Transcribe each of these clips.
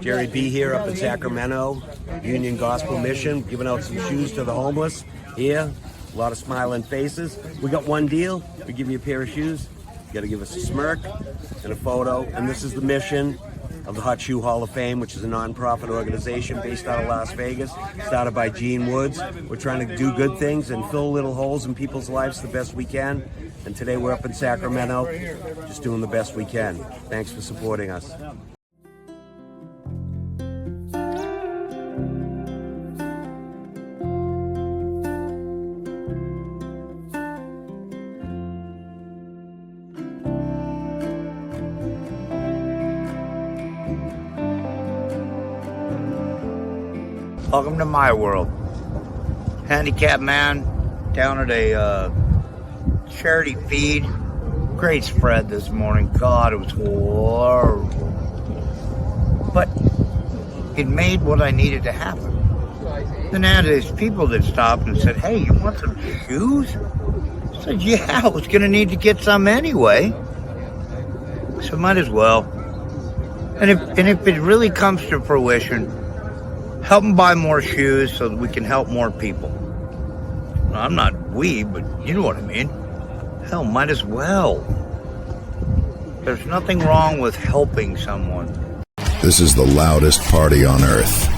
Jerry B here up in Sacramento, Union Gospel Mission, giving out some shoes to the homeless here. A lot of smiling faces. We got one deal. We give you a pair of shoes. You got to give us a smirk and a photo. And this is the mission of the Hot Shoe Hall of Fame, which is a non-profit organization based out of Las Vegas, started by Gene Woods. We're trying to do good things and fill little holes in people's lives the best we can. And today we're up in Sacramento, just doing the best we can. Thanks for supporting us. Welcome to my world. Handicapped man down at a charity feed. Great spread this morning. God, it was horrible. But it made what I needed to happen. Then I had these people that stopped and said, "Hey, you want some shoes?" I said, "Yeah, I was going to need to get some anyway. So might as well." And if it really comes to fruition, help them buy more shoes so that we can help more people. I'm not we, but you know what I mean. Hell, might as well. There's nothing wrong with helping someone. This is the loudest party on earth.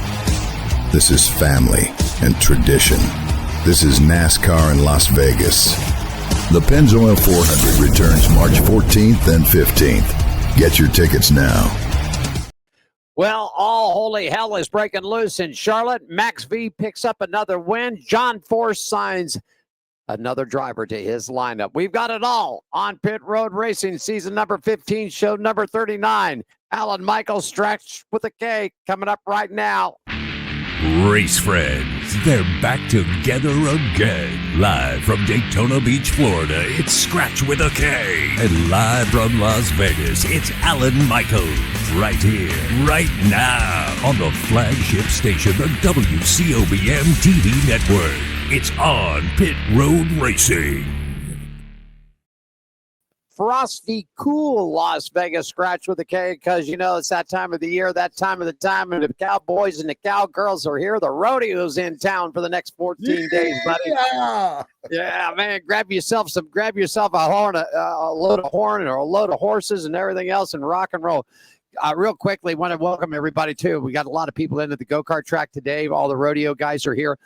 This is family and tradition. This is NASCAR in Las Vegas. The Pennzoil 400 returns March 14th and 15th. Get your tickets now. Well, all holy hell is breaking loose in Charlotte. Max V picks up another win. John Force signs another driver to his lineup. We've got it all on Pit Road Racing, season number 15, show number 39. Alan Michael SKRATCH with a K coming up right now. Race friends, they're back together again. Live from Daytona Beach, Florida, it's SKRATCH with a K. And live from Las Vegas, it's Alan Michaels. Right here, right now, on the flagship station, the WCOBM TV network. It's on Pit Road Racing. Frosty cool Las Vegas SKRATCH with a K, because you know it's that time of the year, that time of the time, and the cowboys and the cowgirls are here. The rodeo's in town for the next 14 days, buddy. Yeah, man, grab yourself a horn, a load of horn or a load of horses and everything else, and rock and roll. Real quickly, want to welcome everybody too. We got a lot of people into the go-kart track today. All the rodeo guys are here.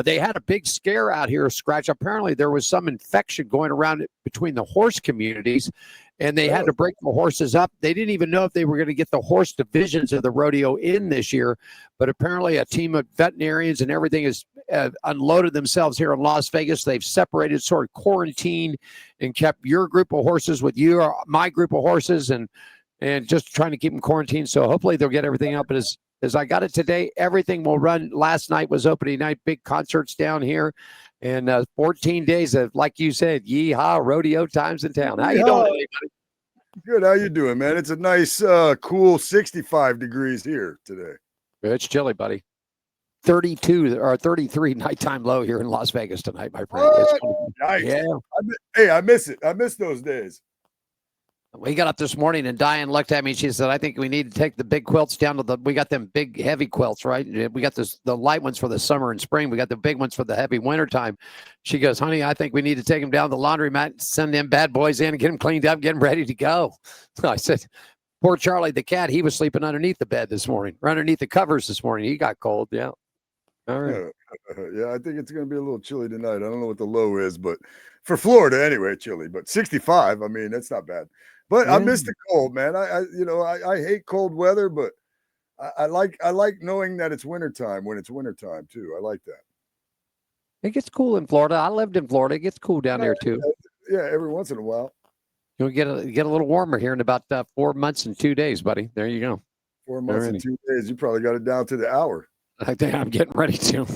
They had a big scare out here, SKRATCH. Apparently, there was some infection going around between the horse communities, and they had to break the horses up. They didn't even know if they were going to get the horse divisions of the rodeo in this year, but apparently a team of veterinarians and everything has unloaded themselves here in Las Vegas. They've separated, sort of quarantined, and kept your group of horses with you, or my group of horses, and just trying to keep them quarantined. So hopefully they'll get everything up as I got it today. Everything will run. Last night was opening night, big concerts down here, and 14 days of, like you said, yeehaw, rodeo times in town. How you doing, everybody? Good. How you doing, man? It's a nice, cool 65 degrees here today. It's chilly, buddy. 32 or 33 nighttime low here in Las Vegas tonight, my friend. Nice. Yeah. I miss it. I miss those days. We got up this morning and Diane looked at me and she said, "I think we need to take the big quilts down to we got them big heavy quilts, right? We got the light ones for the summer and spring. We got the big ones for the heavy winter time." She goes, "Honey, I think we need to take them down to the laundromat, send them bad boys in and get them cleaned up, get them ready to go." So I said, poor Charlie the cat, he was sleeping underneath the bed this morning, or underneath the covers this morning. He got cold. Yeah. All right. Yeah, I think it's going to be a little chilly tonight. I don't know what the low is, but for Florida anyway, chilly, but 65, I mean, that's not bad. But I miss the cold, man. I hate cold weather, but I like knowing that it's wintertime when it's wintertime too. I like that. It gets cool in Florida. I lived in Florida. It gets cool down there too. Yeah, every once in a while. You'll get a little warmer here in about 4 months and 2 days, buddy. There you go. 4 months and 2 days. You probably got it down to the hour. I think I'm getting ready to.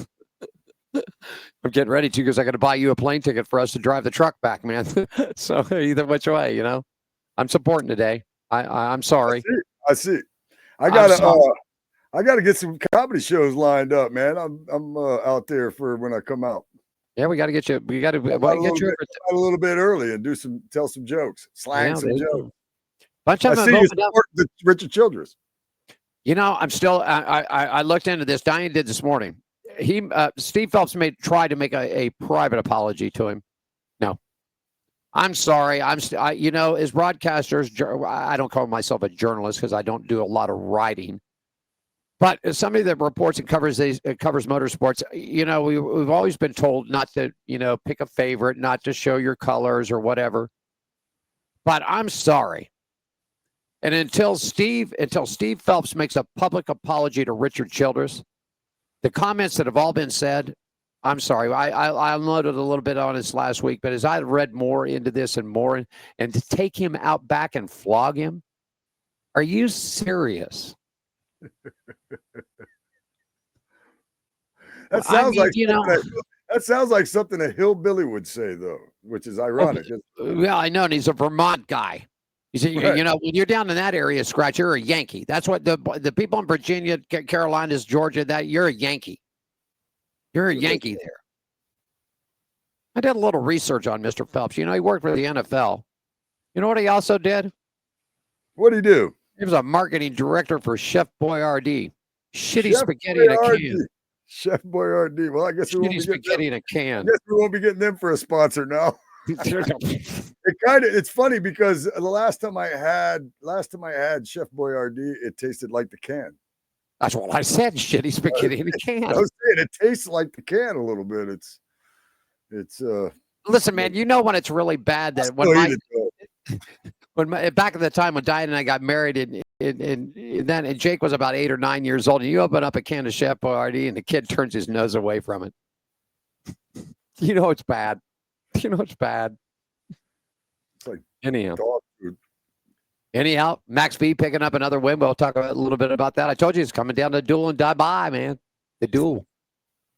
I'm getting ready to, because I got to buy you a plane ticket for us to drive the truck back, man. So either which way, you know, I'm supporting today. I'm sorry. I see. I gotta get some comedy shows lined up, man. I'm out there for when I come out. Yeah, we got to get you. We got to get you a little bit early and tell some jokes, slang some jokes. Bunch of I see you support the Richard Childress. I'm still. I looked into this. Diane did this morning. Steve Phelps tried to make a private apology to him. No, I'm sorry. As broadcasters, I don't call myself a journalist because I don't do a lot of writing. But as somebody that reports and covers motorsports, we've always been told not to, pick a favorite, not to show your colors or whatever. But I'm sorry. And until Steve Phelps makes a public apology to Richard Childress, the comments that have all been said, I'm sorry. I unloaded a little bit on this last week, but as I read more into this and more, and to take him out back and flog him, are you serious? That sounds that sounds like something a hillbilly would say, though, which is ironic. Yeah, I know, and he's a Vermont guy. Right. When you're down in that area, Scratch, you're a Yankee. That's what the people in Virginia, Carolinas, Georgia, that you're a Yankee. You're a Yankee there. I did a little research on Mr. Phelps. He worked for the NFL. You know what he also did? What did he do? He was a marketing director for Chef Boyardee. Shitty spaghetti in a can. Chef Boyardee. Well, I guess we won't be spaghetti in a can. I guess we won't be getting them for a sponsor now. It's funny because the last time I had Chef Boyardee, it tasted like the can. That's what I said. Shitty spaghetti in a can. I was saying it tastes like the can a little bit. It's listen, man, when it's really bad that when back at the time when Diane and I got married and Jake was about 8 or 9 years old, and you open up a can of Chef Boyardee and the kid turns his nose away from it. It's bad. It's bad. It's like anyhow. Dog food. Anyhow, Max V picking up another win. We'll talk a little bit about that. I told you it's coming down to duel and die by, man. The duel.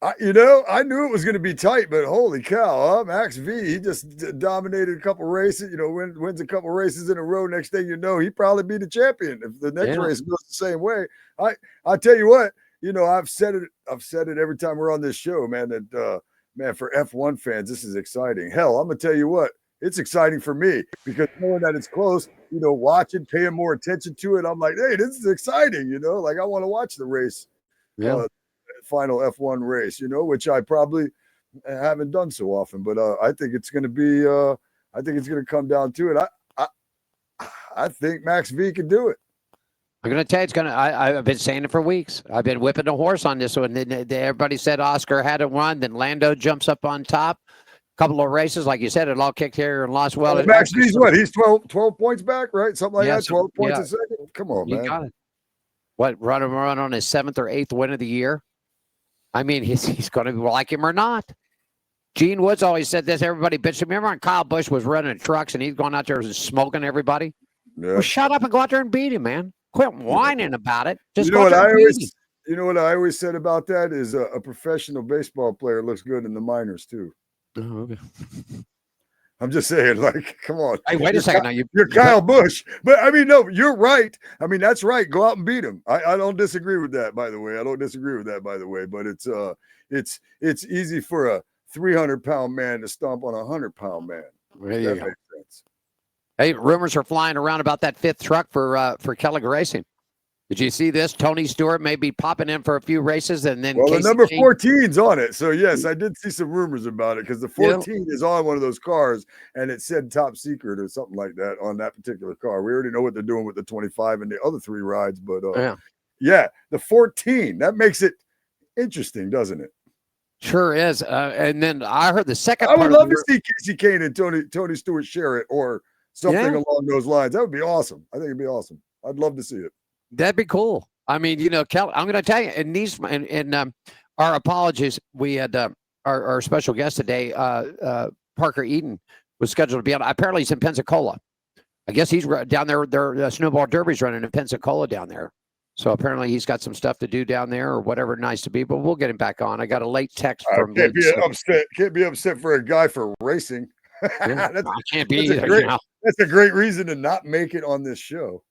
I knew it was going to be tight, but holy cow, huh? Max V, he just dominated a couple races, wins a couple races in a row. Next thing you know, he probably be the champion if the next race goes the same way. I tell you what, I've said it every time we're on this show, man, that man, for F1 fans, this is exciting. Hell, I'm going to tell you what, it's exciting for me because knowing that it's close, watching, paying more attention to it, I'm like, hey, this is exciting, like I want to watch the race. Yeah. Final F1 race, which I probably haven't done so often, but I think it's going to be, I think it's going to come down to it. I think Max V can do it. I'm going to tell you, I've been saying it for weeks. I've been whipping the horse on this one. Everybody said Oscar had it won. Then Lando jumps up on top. A couple of races, like you said, it all kicked here and lost. Well, Max V's what? He's 12 points back, right? Something like that. 12 points a second. Come on, man. You got it. What, run on his 7th or 8th win of the year? I mean, he's going to like him or not. Gene Woods always said this. Everybody bitched. Remember when Kyle Busch was running trucks and he's going out there and smoking everybody? Yeah. Well, shut up and go out there and beat him, man. Quit whining about it. Just what I always said about that is a professional baseball player looks good in the minors too. Oh, okay. I'm just saying, like, come on. Hey, wait a second. Now you're Kyle Busch, but I mean, no, you're right. I mean, that's right. Go out and beat him. I don't disagree with that, by the way. But it's easy for a 300-pound man to stomp on a 100-pound man. There you go. Makes sense. Hey, rumors are flying around about that 5th truck for Kellogg Racing. Did you see this? Tony Stewart may be popping in for a few races, and then the number 14's on it. So yes, I did see some rumors about it because the 14 is on one of those cars, and it said top secret or something like that on that particular car. We already know what they're doing with the 25 and the other 3 rides, but the 14 that makes it interesting, doesn't it? Sure is. And then I heard the second. I would love to see Casey Kane and Tony Stewart share it or something along those lines. That would be awesome. I think it'd be awesome. I'd love to see it. That'd be cool. I mean, Kel, I'm going to tell you, in our apologies, we had our special guest today, Parker Eden, was scheduled to be on. Apparently, he's in Pensacola. I guess he's down there. Their snowball derby's running in Pensacola down there. So apparently, he's got some stuff to do down there or whatever. Nice to be, but we'll get him back on. I got a late text from. Can't be upset for a guy for racing. Yeah, I can't be either. That's a great reason to not make it on this show.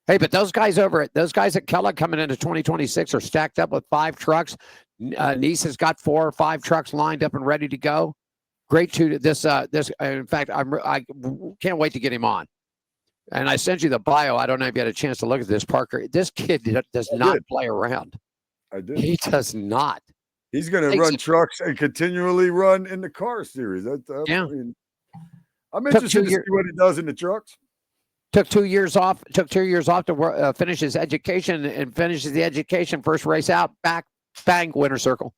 Hey, but those guys at Kellogg coming into 2026 are stacked up with 5 trucks. Nice has got 4 or 5 trucks lined up and ready to go. Great to this. In fact, I can't wait to get him on. And I sent you the bio. I don't know if you had a chance to look at this, Parker. This kid does not play around. I did. He does not. He's going to run trucks and continually run in the car series. Yeah. I'm interested to see what he does in the trucks. Took 2 years off. Took 2 years off to finish his education, and finishes the education. First race out, back, bang, winner circle.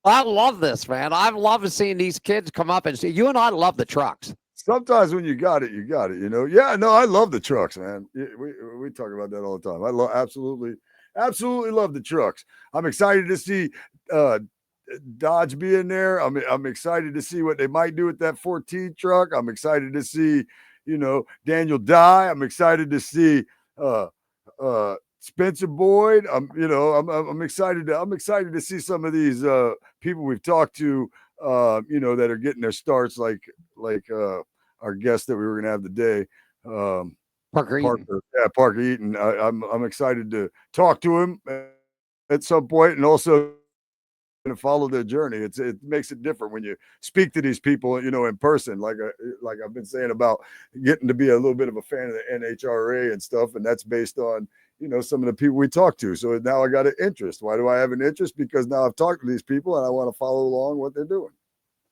I love this, man. I love seeing these kids come up and see. You and I love the trucks. Sometimes when you got it, you know. Yeah, no, I love the trucks, man. We talk about that all the time. I absolutely love the trucks. I'm excited to see Dodge be in there. I'm excited to see what they might do with that 14 truck. I'm excited to see, you know, Daniel Dye. I'm excited to see Spencer Boyd. I'm excited to see some of these people we've talked to, you know, that are getting their starts, like our guest that we were going to have today, Parker Eaton. Yeah, Parker Eaton. I'm excited to talk to him at some point, and also to follow their journey. It makes it different when you speak to these people, you know, in person. Like I've been saying about getting to be a little bit of a fan of the NHRA and stuff, and that's based on, you know, some of the people we talk to. So now I got an interest. Why do I have an interest? Because now I've talked to these people and I want to follow along what they're doing.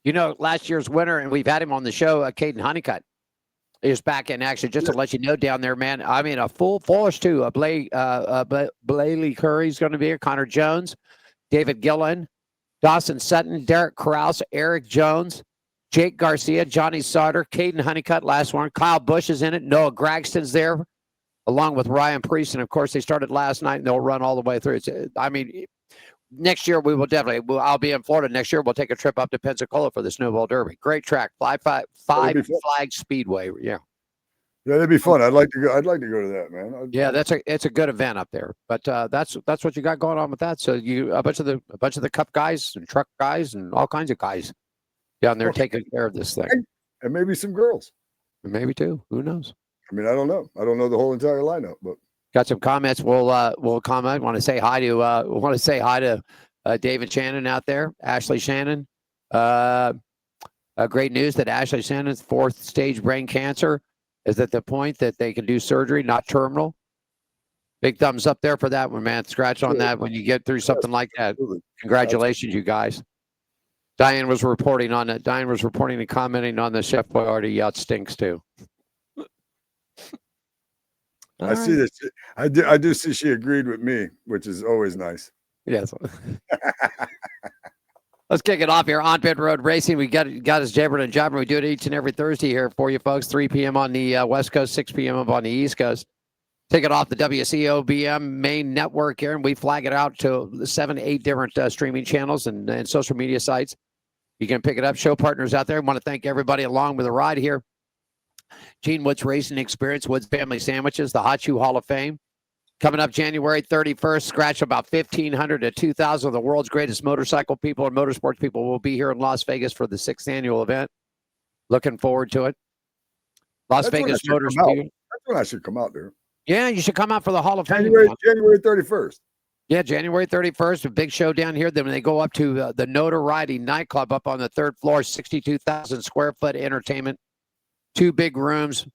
You know, last year's winner, and we've had him on the show, Caden Honeycutt, is back in action. Just to let you know, down there, man. I mean, a full force too. Blaley Curry's going to be here. Connor Jones, David Gillen, Dawson Sutton, Derek Krause, Eric Jones, Jake Garcia, Johnny Sauter, Caden Honeycutt, last one. Kyle Busch is in it. Noah Gragston's there, along with Ryan Priest. And, of course, they started last night, and they'll run all the way through. Next year we will definitely. I'll be in Florida next year. We'll take a trip up to Pensacola for the Snowball Derby. Great track, five flag speedway. Yeah, that'd be fun. I'd like to go to that, man. It's a good event up there. But that's what you got going on with that. So a bunch of the Cup guys and truck guys and all kinds of guys down there taking care of this thing, and maybe some girls, maybe too. Who knows? I mean, I don't know. I don't know the whole entire lineup, but. Got some comments. We'll comment. Want to say hi to David Shannon out there. Ashley Shannon. Great news that Ashley Shannon's 4th stage brain cancer is at the point that they can do surgery, not terminal. Big thumbs up there for that one, man. Scratch on that when you get through something like that. Congratulations, you guys. Diane was reporting on it. Diane was reporting and commenting on the Chef Boyardee yacht stinks too. I see that. I do see she agreed with me, which is always nice. Yes. Let's kick it off here on Pit Road Racing. We got us jabbering and jobbing. We do it each and every Thursday here for you folks. 3 p.m. on the West Coast, 6 p.m. up on the East Coast. Take it off the WCOBM main network here, and we flag it out to 7 to 8 different streaming channels and social media sites. You can pick it up. Show partners out there. I want to thank everybody along with the ride here. Gene Woods Racing Experience, Woods Family Sandwiches, the Hot Shoe Hall of Fame. Coming up January 31st, scratch about 1,500 to 2,000 of the world's greatest motorcycle people and motorsports people will be here in Las Vegas for the 6th annual event. Looking forward to it. That's Vegas Motorsports. That's when I should come out there. Yeah, you should come out for the Hall of Fame. January 31st. Yeah, January 31st, a big show down here. Then when they go up to the Notoriety nightclub up on the 3rd floor, 62,000 square foot entertainment. 2 big rooms,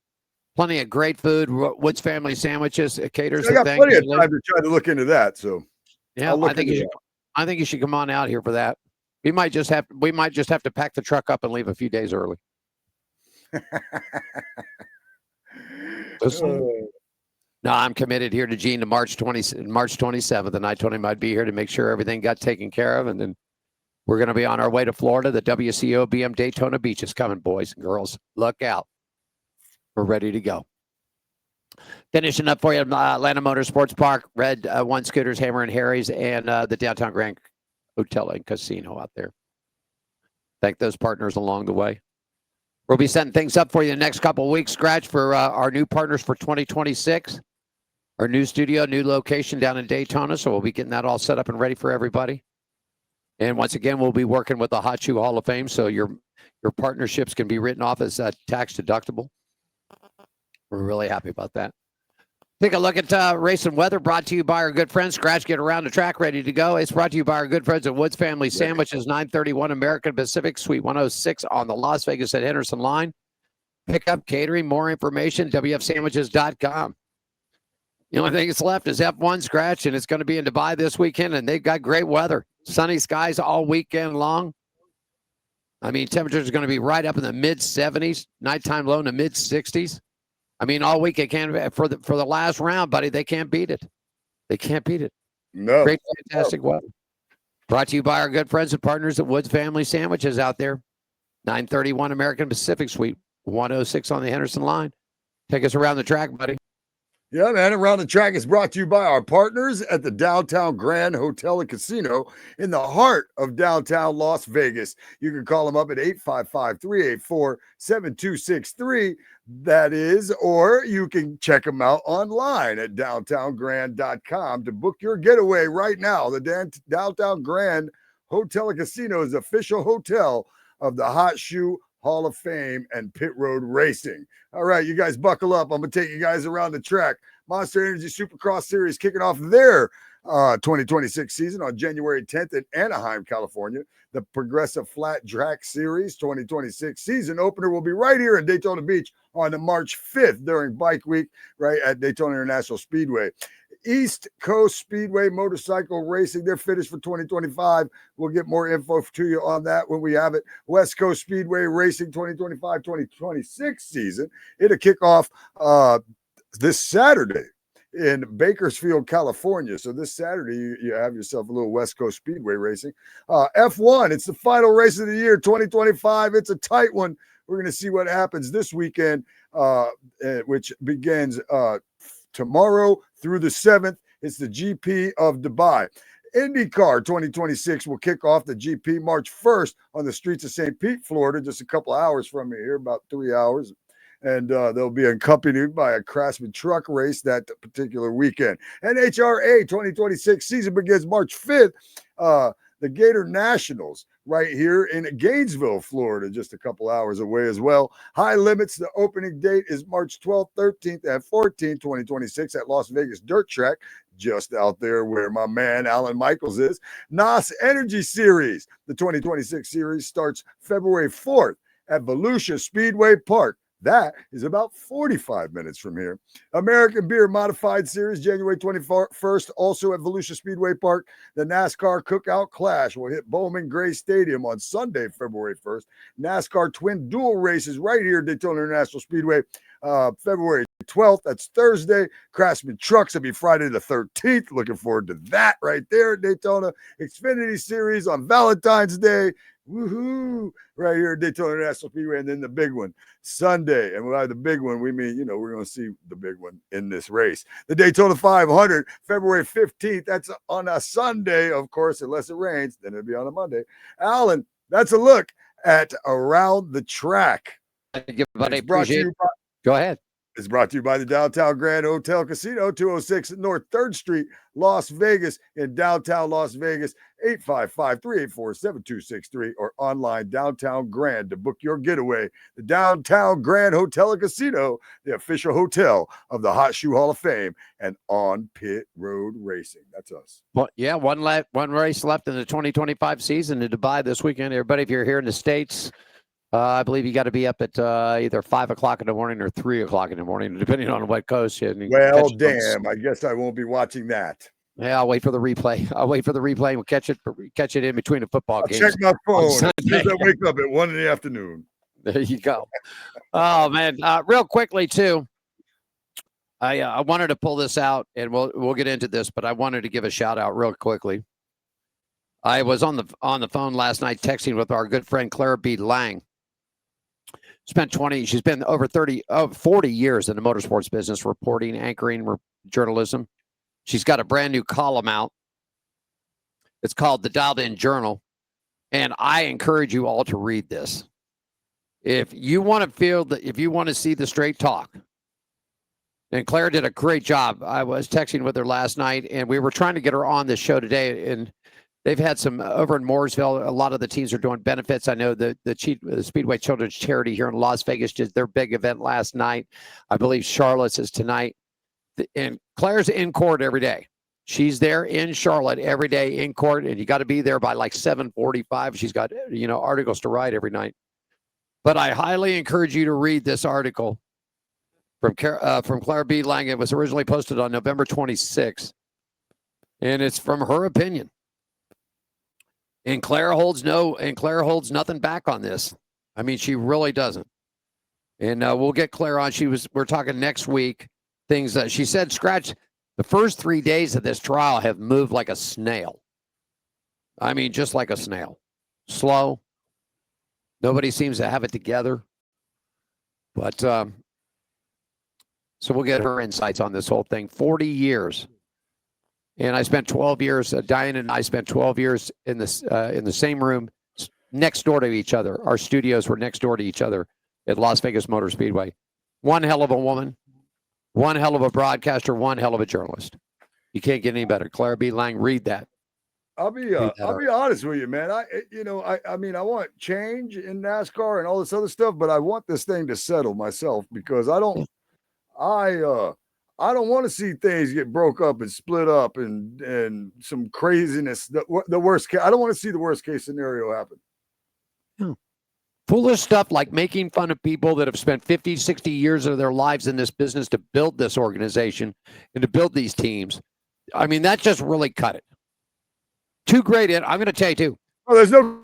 plenty of great food. Woods Family Sandwiches caters. I got plenty of time to try to look into that. So yeah, I think you should come on out here for that. We might just have to pack the truck up and leave a few days early. No, I'm committed here to Gene to March 27th, and I told him I'd be here to make sure everything got taken care of, and then we're going to be on our way to Florida. The WCOBM Daytona Beach is coming, boys and girls. Look out. We're ready to go. Finishing up for you, Atlanta Motorsports Park, Red One Scooters, Hammer and Harry's, and the Downtown Grand Hotel and Casino out there. Thank those partners along the way. We'll be setting things up for you the next couple of weeks. Scratch for our new partners for 2026. Our new studio, new location down in Daytona. So we'll be getting that all set up and ready for everybody. And once again, we'll be working with the Hot Shoe Hall of Fame, so your partnerships can be written off as tax deductible. We're really happy about that. Take a look at race and weather, brought to you by our good friends. Scratch, get around the track, ready to go. It's brought to you by our good friends at Woods Family Sandwiches, 931 American Pacific, Suite 106 on the Las Vegas at Henderson line. Pickup, catering, more information, wfsandwiches.com. The only thing that's left is F1 Scratch, and it's going to be in Dubai this weekend, and they've got great weather. Sunny skies all weekend long. I mean, temperatures are going to be right up in the mid-70s, nighttime low in the mid-60s. I mean, all week it can for the last round, buddy. They can't beat it. They can't beat it. No. Great, fantastic weather. Brought to you by our good friends and partners at Woods Family Sandwiches out there. 931 American Pacific Suite, 106 on the Henderson line. Take us around the track, buddy. Yeah, man. Around the Track is brought to you by our partners at the Downtown Grand Hotel and Casino in the heart of downtown Las Vegas. You can call them up at 855-384-7263. That is, or you can check them out online at downtowngrand.com to book your getaway right now. The Downtown Grand Hotel and Casino is the official hotel of the Hot Shoe Hall of Fame and Pit Road Racing. All right, you guys buckle up. I'm going to take you guys around the track. Monster Energy Supercross Series kicking off their 2026 season on January 10th in Anaheim, California. The Progressive Flat Track Series 2026 season opener will be right here in Daytona Beach on the March 5th during Bike Week, right at Daytona International Speedway. East Coast Speedway Motorcycle Racing, they're finished for 2025. We'll get more info to you on that when we have it. West Coast Speedway Racing 2025-2026 season. It'll kick off this Saturday in Bakersfield, California. So this Saturday, you have yourself a little West Coast Speedway racing. F1, it's the final race of the year, 2025. It's a tight one. We're going to see what happens this weekend, which begins tomorrow through the 7th. It's the GP of Dubai. IndyCar 2026 will kick off the GP March 1st on the streets of St. Pete, Florida, just a couple of hours from here, about 3 hours. And they'll be accompanied by a Craftsman truck race that particular weekend. NHRA 2026 season begins March 5th. The Gator Nationals right here in Gainesville, Florida, just a couple hours away as well. High Limits, the opening date is March 12th, 13th, and 14th, 2026 at Las Vegas Dirt Track, just out there where my man Alan Michaels is. NOS Energy Series, the 2026 series starts February 4th at Volusia Speedway Park. That is about 45 minutes from here. American Beer Modified Series, January 21st, also at Volusia Speedway Park. The NASCAR Cookout Clash will hit Bowman Gray Stadium on Sunday, February 1st. NASCAR Twin Dual Races right here at Daytona International Speedway, February 12th. That's Thursday. Craftsman Trucks will be Friday the 13th. Looking forward to that right there at Daytona. Xfinity Series on Valentine's Day. Woohoo! Right here at Daytona International Speedway. And then the big one, Sunday. And by the big one, we mean, we're going to see the big one in this race. The Daytona 500, February 15th. That's on a Sunday, of course, unless it rains. Then it'll be on a Monday. Alan, that's a look at Around the Track. Thank you, buddy. Appreciate it. Go ahead. It's brought to you by the Downtown Grand Hotel Casino, 206 North 3rd Street, Las Vegas, in downtown Las Vegas, 855-384-7263, or online Downtown Grand to book your getaway. The Downtown Grand Hotel and Casino, the official hotel of the Hot Shoe Hall of Fame and On Pit Road Racing. That's us. Well, yeah, one race left in the 2025 season in Dubai this weekend. Everybody, if you're here in the States, I believe you got to be up at either 5 o'clock in the morning or 3 o'clock in the morning, depending on what coast. Well, damn, I guess I won't be watching that. Yeah, I'll wait for the replay. We'll catch it in between the football games. Check my phone as soon as I wake up at 1 in the afternoon. There you go. Oh, man. Real quickly, too, I wanted to pull this out, and we'll get into this, but I wanted to give a shout-out real quickly. I was on the phone last night texting with our good friend Claire B. Lang. She's been over 40 years in the motorsports business, reporting, anchoring, journalism. She's got a brand new column out. It's called The Dialed In Journal. And I encourage you all to read this. If you want to see the straight talk, and Claire did a great job. I was texting with her last night, and we were trying to get her on this show today. And they've had some over in Mooresville. A lot of the teams are doing benefits. I know the Speedway Children's Charity here in Las Vegas did their big event last night. I believe Charlotte's is tonight. And Claire's in court every day. She's there in Charlotte every day in court, and you got to be there by like 7:45. She's got articles to write every night. But I highly encourage you to read this article from Claire B. Lang. It was originally posted on November 26th, and it's from her opinion. And Claire holds nothing back on this. I mean, she really doesn't. And we'll get Claire on. We're talking next week. Things that she said, Scratch, the first 3 days of this trial have moved like a snail. I mean, just like a snail. Slow. Nobody seems to have it together. But so we'll get her insights on this whole thing. 40 years. And I spent 12 years, Diane and I spent 12 years in the same room next door to each other. Our studios were next door to each other at Las Vegas Motor Speedway. One hell of a woman, one hell of a broadcaster, one hell of a journalist. You can't get any better. Claire B. Lang, read that. I'll be honest with you, man. I mean, I want change in NASCAR and all this other stuff, but I want this thing to settle myself because I don't want to see things get broke up and split up and some craziness. The worst case. I don't want to see the worst case scenario happen. Foolish stuff like making fun of people that have spent 50, 60 years of their lives in this business to build this organization and to build these teams. I mean, that just really cut it. Too great. I'm going to tell you, too. Oh, there's no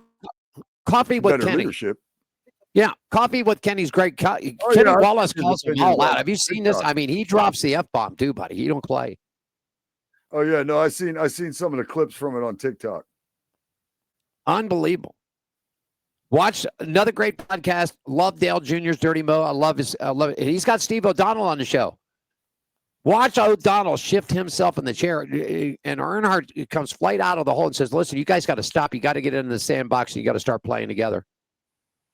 coffee with Kenny. Leadership. Yeah, coffee with Kenny's great. Kenny Wallace calls him all out. Have you seen this? I mean, he drops the F-bomb, too, buddy. He don't play. Oh, yeah. No, I've seen some of the clips from it on TikTok. Unbelievable. Watch another great podcast. Love Dale Jr.'s Dirty Mo. I love it. He's got Steve O'Donnell on the show. Watch O'Donnell shift himself in the chair, and Earnhardt comes flight out of the hole and says, listen, you guys got to stop. You got to get into the sandbox, and you got to start playing together.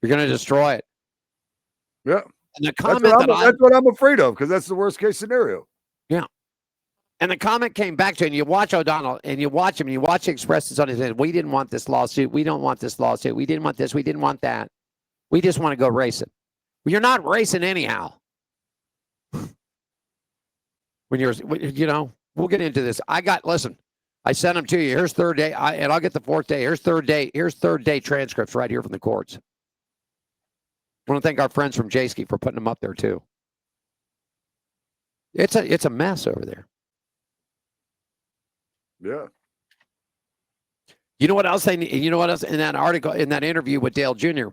You're going to destroy it. Yeah. And the comment that's what I'm afraid of, because that's the worst case scenario. Yeah. And the comment came back to, and you watch O'Donnell, and you watch him, and you watch the expressions on his head. We didn't want this lawsuit. We don't want this lawsuit. We didn't want this. We didn't want that. We just want to go racing. Well, you're not racing anyhow. When we'll get into this. Listen, I sent them to you. Here's third day, and I'll get the fourth day. Here's third day transcripts right here from the courts. I want to thank our friends from J-Ski for putting them up there too. It's a mess over there. Yeah. You know what else you know what else in that article, in that interview with Dale Jr.,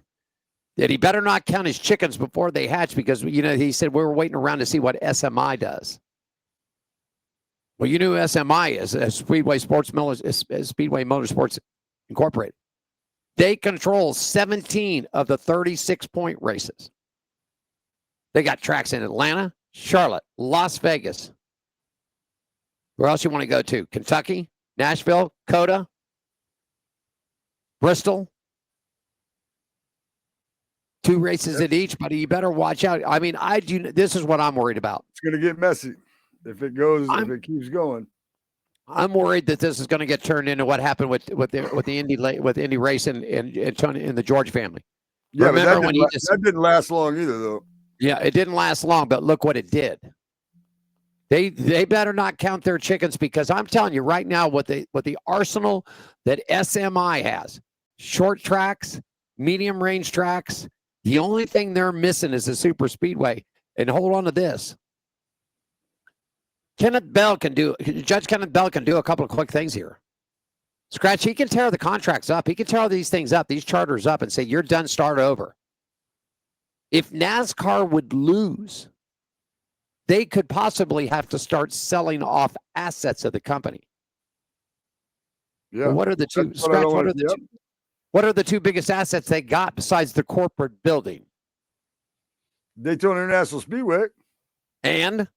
that he better not count his chickens before they hatch because, he said we were waiting around to see what SMI does. Well, you knew SMI is Speedway Motorsports Incorporated. They control 17 of the 36-point races. They got tracks in Atlanta, Charlotte, Las Vegas. Where else you want to go to? Kentucky, Nashville, Coda, Bristol. 2 races at each, but you better watch out. I mean, this is what I'm worried about. It's going to get messy if it keeps going. I'm worried that this is going to get turned into what happened with the Indy race and the George family. Yeah, remember but that didn't last long either, though. Yeah, it didn't last long, but look what it did. They better not count their chickens, because I'm telling you right now, what the arsenal that SMI has, short tracks, medium range tracks. The only thing they're missing is a super speedway. And hold on to this. Judge Kenneth Bell can do a couple of quick things here. Scratch, he can tear the contracts up. He can tear all these things up, these charters up, and say, you're done, start over. If NASCAR would lose, they could possibly have to start selling off assets of the company. Yeah. Well, what are the two? Scratch, what are the two biggest assets they got besides the corporate building? Daytona International Speedway and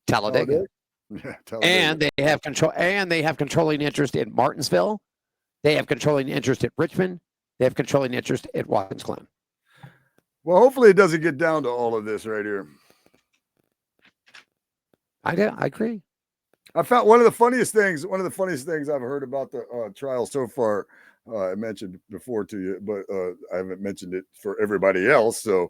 Talladega. Yeah, and they have control. And they have controlling interest in Martinsville. They have controlling interest at Richmond. They have controlling interest at Watkins Glen. Well, hopefully it doesn't get down to all of this right here. I agree. I found one of the funniest things I've heard about the trial so far. I mentioned before to you, but I haven't mentioned it for everybody else. So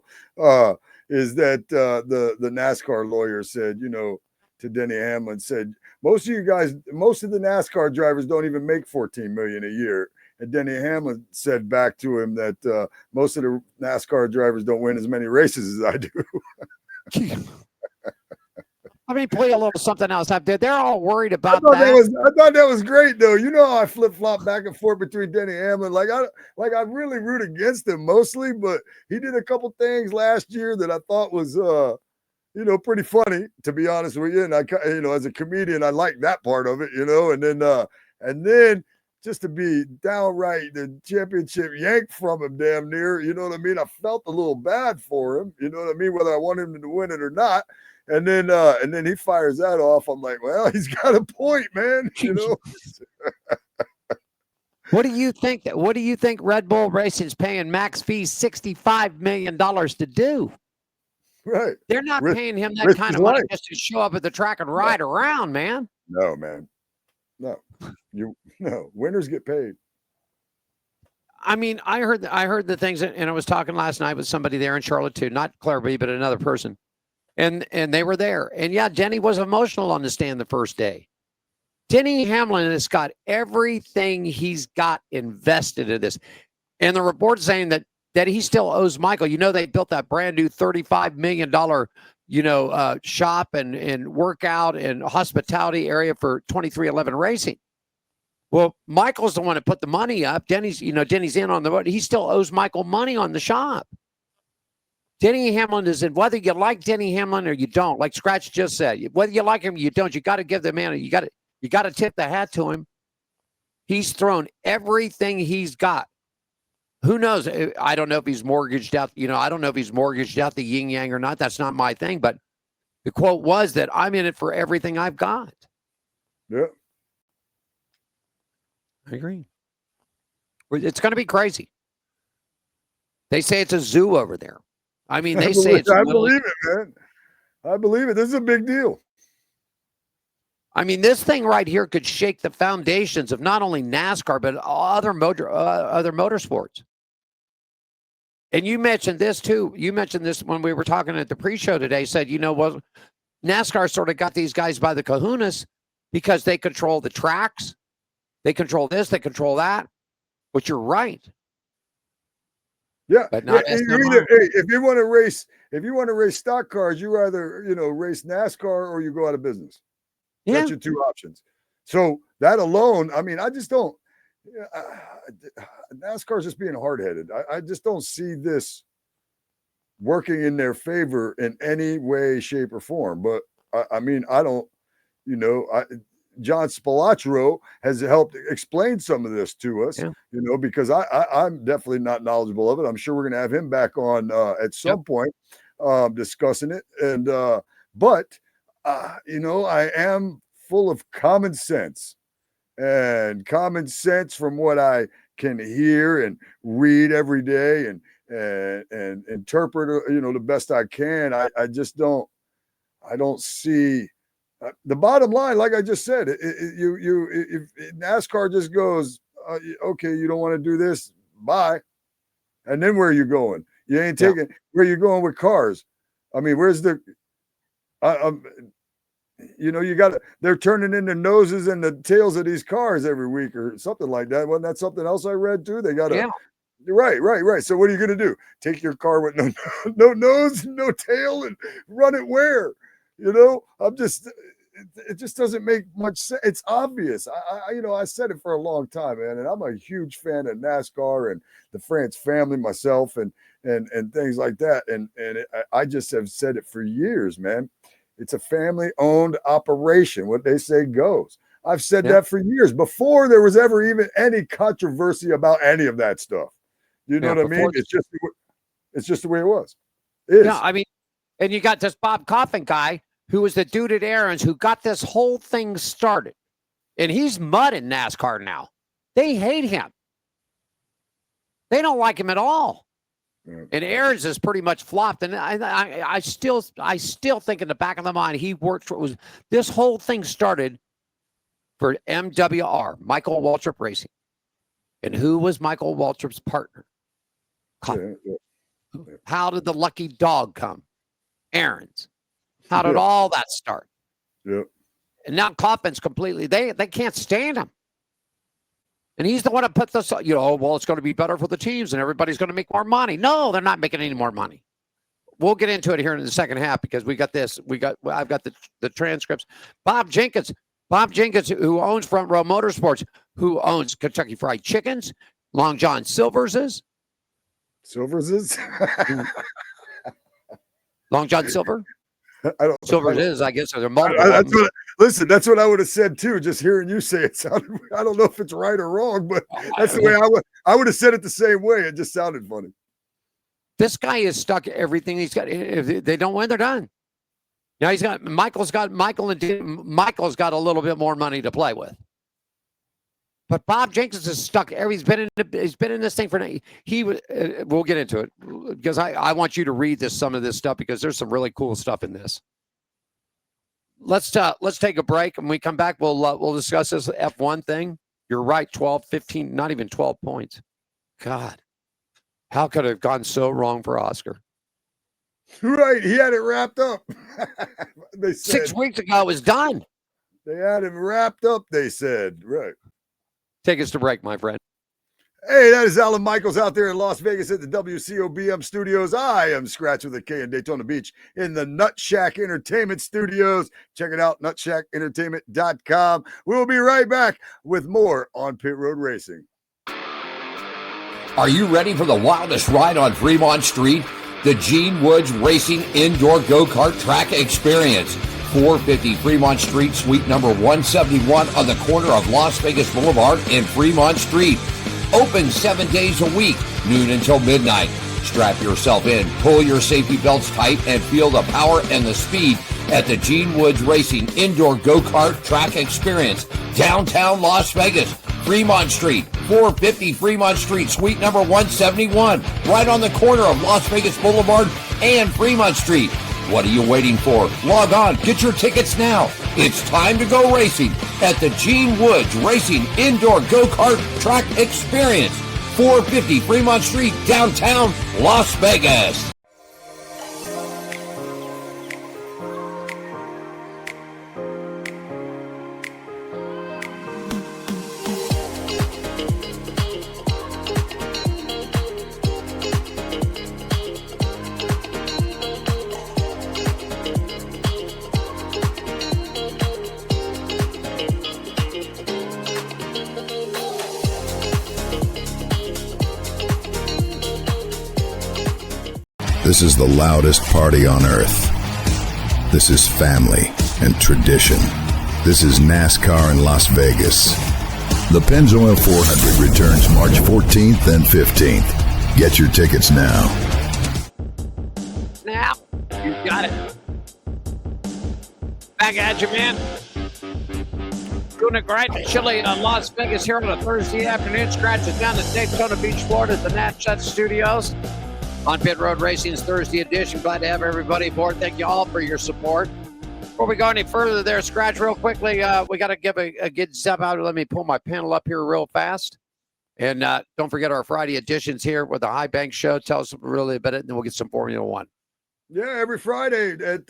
is that the NASCAR lawyer said, to Denny Hamlin, said, most of the NASCAR drivers don't even make $14 million a year. And Denny Hamlin said back to him that most of the NASCAR drivers don't win as many races as I do. Let me play a little something else up there. They're all worried about I thought that was great, though. You know how I flip flop back and forth between Denny Hamlin. I really root against him mostly, but he did a couple things last year that I thought was pretty funny, to be honest with you. And I, as a comedian, I like that part of it, and then just to be downright the championship yank from him, damn near, you know what I mean? I felt a little bad for him, you know what I mean? Whether I want him to win it or not. And then he fires that off. I'm like, well, he's got a point, man. You know. What do you think? What do you think Red Bull Racing is paying max fee $65 million to do? Right. They're not paying him that kind of money just to show up at the track and ride around, man. No, man. No. Winners get paid. I mean, I heard the things, and I was talking last night with somebody there in Charlotte too, not Claire B, but another person. And they were there. And yeah, Denny was emotional on the stand the first day. Denny Hamlin has got everything he's got invested in this. And the report saying that he still owes Michael. You know, they built that brand new $35 million, shop and workout and hospitality area for 2311 Racing. Well, Michael's the one that put the money up. Denny's in on the road. He still owes Michael money on the shop. Denny Hamlin is in, whether you like Denny Hamlin or you don't, like Scratch just said, whether you like him or you don't, you got to give the man, you got to tip the hat to him. He's thrown everything he's got. Who knows? I don't know if he's mortgaged out, I don't know if he's mortgaged out the yin yang or not. That's not my thing. But the quote was that I'm in it for everything I've got. Yeah. I agree. It's going to be crazy. They say it's a zoo over there. I mean, they say it's. I believe it, man. I believe it. This is a big deal. I mean, this thing right here could shake the foundations of not only NASCAR but other motorsports. And you mentioned this too. You mentioned this when we were talking at the pre-show today. Said, NASCAR sort of got these guys by the kahunas because they control the tracks, they control this, they control that. But you're right. Yeah, but not if you want to race stock cars, you either race NASCAR or you go out of business. Yeah. That's your two options. So that alone, I mean, I just don't. NASCAR's just being hard-headed. I just don't see this working in their favor in any way, shape, or form. But I mean, I don't. John Spilotro has helped explain some of this to us, because I'm definitely not knowledgeable of it. I'm sure we're going to have him back on at some point discussing it. And but I am full of common sense, and common sense from what I can hear and read every day and interpret, the best I can. I just don't. I don't see. The bottom line, like I just said, if NASCAR just goes, okay, you don't want to do this, bye. And then where are you going? You ain't taking, where are you going with cars? I mean, where's the, they're turning in the noses and the tails of these cars every week or something like that. Wasn't that something else I read too? They got to, right. So what are you going to do? Take your car with no nose, no tail and run it where? It just doesn't make much sense. It's obvious. I said it for a long time, man, and I'm a huge fan of NASCAR and the France family myself and things like that. I just have said it for years, man. It's a family-owned operation. What they say goes. I've said that for years before there was ever even any controversy about any of that stuff. You know what I mean? It's just the way it was. Yeah, I mean, and you got this Bob Coffin guy who was the dude at Aaron's who got this whole thing started. And he's mud in NASCAR now. They hate him. They don't like him at all. Yeah. And Aaron's is pretty much flopped. And I still think in the back of the mind, he worked for, this whole thing started for MWR, Michael Waltrip Racing. And who was Michael Waltrip's partner? Coffin. Yeah. How did the lucky dog come? Aaron's. How did all that start? Yeah. And now Coffin's completely, they can't stand him. And he's the one that put this, well, it's going to be better for the teams and everybody's going to make more money. No, they're not making any more money. We'll get into it here in the second half because I've got the transcripts. Bob Jenkins, who owns Front Row Motorsports, who owns Kentucky Fried Chickens, Long John Silver's. Long John Silver? I guess. They're multiple. Listen, that's what I would have said too. Just hearing you say it sounded. I don't know if it's right or wrong, but that's the way I would have said it the same way. It just sounded funny. This guy is stuck everything he's got. If they don't win, they're done. Now Michael's got a little bit more money to play with. But Bob Jenkins is stuck. He's been in this thing for. We'll get into it because I want you to read some of this stuff because there's some really cool stuff in this. Let's take a break and when we come back. We'll discuss this F1 thing. You're right. 12, 15, not even 12 points. God, how could it have gone so wrong for Oscar? Right, he had it wrapped up. They said 6 weeks ago it was done. They had him wrapped up. They said right. Take us to break, my friend. Hey, that is Alan Michaels out there in Las Vegas at the WCOBM studios. I am Scratch with a K in Daytona Beach in the Nut Shack Entertainment studios. Check it out, nutshackentertainment.com. We'll be right back with more on Pit Road Racing. Are you ready for the wildest ride on Fremont Street? The Gene Woods Racing Indoor Go-Kart Track Experience. 450 Fremont Street, suite number 171 on the corner of Las Vegas Boulevard and Fremont Street. Open 7 days a week, noon until midnight. Strap yourself in, pull your safety belts tight, and feel the power and the speed at the Gene Woods Racing Indoor Go-Kart Track Experience, downtown Las Vegas, Fremont Street, 450 Fremont Street, suite number 171, right on the corner of Las Vegas Boulevard and Fremont Street. What are you waiting for? Log on, get your tickets now. It's time to go racing at the Gene Woods Racing Indoor Go-Kart Track Experience, 450 Fremont Street, downtown Las Vegas. This is the loudest party on earth. This is family and tradition. This is NASCAR in Las Vegas. The Pennzoil 400 returns March 14th and 15th. Get your tickets now. Now, you got it. Back at you, man. Doing it great and chilly in Las Vegas here on a Thursday afternoon. Scratch it down to Daytona Beach, Florida at the Nat Studios. On Pit Road Racing's Thursday edition. Glad to have everybody aboard. Thank you all for your support. Before we go any further there, Scratch, real quickly, we got to give a good step out. Let me pull my panel up here real fast. And don't forget our Friday editions here with the High Bank Show. Tell us really about it, and then we'll get some Formula One. Yeah, every Friday at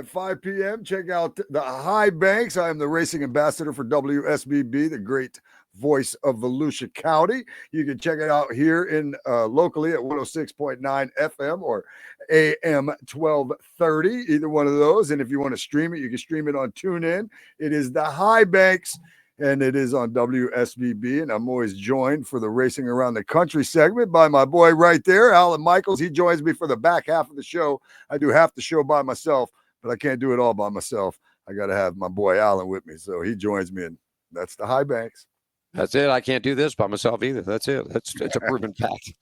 5 p.m., check out the High Banks. I am the racing ambassador for WSBB, the great voice of Volusia County. You can check it out here in locally at 106.9 FM or AM 1230, either one of those. And if you want to stream it, you can stream it on TuneIn. It is the High Banks, and it is on WSBB. And I'm always joined for the Racing Around the Country segment by my boy right there, Alan Michaels. He joins me for the back half of the show. I do half the show by myself, but I can't do it all by myself. I got to have my boy Alan with me. So he joins me, and that's the High Banks. That's it. I can't do this by myself either. That's it. It's a proven fact.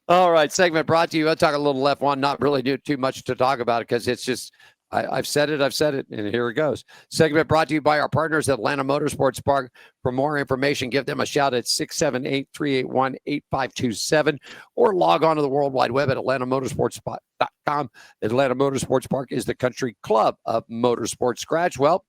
All right. Segment brought to you. I'll talk a little F1, not really do too much to talk about it because it's just, I've said it, and here it goes. Segment brought to you by our partners at Atlanta Motorsports Park. For more information, give them a shout at 678-381-8527 or log on to the World Wide Web at atlantamotorsports.com. Atlanta Motorsports Park is the country club of motorsports. Scratch. Well,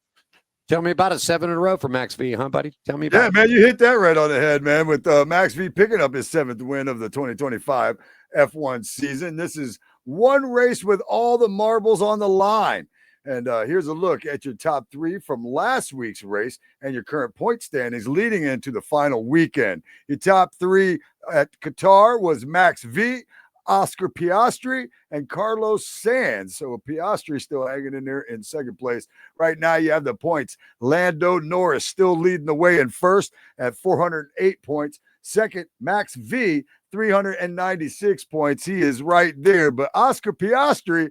tell me about it. 7 in a row for Max V, huh, buddy? Tell me about it. Yeah, man, you hit that right on the head, man, with Max V picking up his 7th win of the 2025 F1 season. This is one race with all the marbles on the line. And here's a look at your top 3 from last week's race and your current point standings leading into the final weekend. Your top 3 at Qatar was Max V, Oscar Piastri, and Carlos Sainz. So Piastri still hanging in there in second place. Right now you have the points. Lando Norris still leading the way in first at 408 points. Second, Max V, 396 points. He is right there. But Oscar Piastri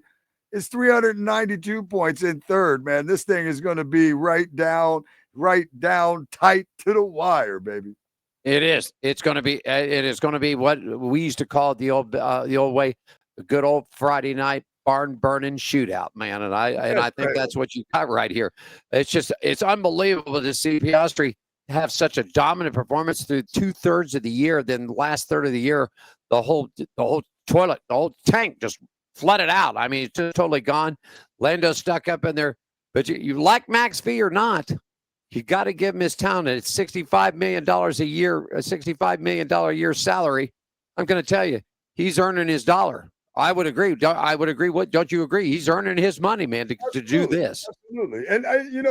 is 392 points in third, man. This thing is going to be right down tight to the wire, baby. It is. It's going to be. It is going to be what we used to call it the old way, the good old Friday night barn burning shootout, man. And I think that's what you got right here. It's unbelievable to see Piastri have such a dominant performance through 2/3 of the year. Then the last third of the year, the whole toilet, the whole tank just flooded out. I mean, it's just totally gone. Lando stuck up in there. But you like Max V or not, you got to give him his town. It's $65 million a year, a $65 million a year salary. I'm going to tell you, he's earning his dollar. I would agree. What don't you agree? He's earning his money, man, to do this. Absolutely. And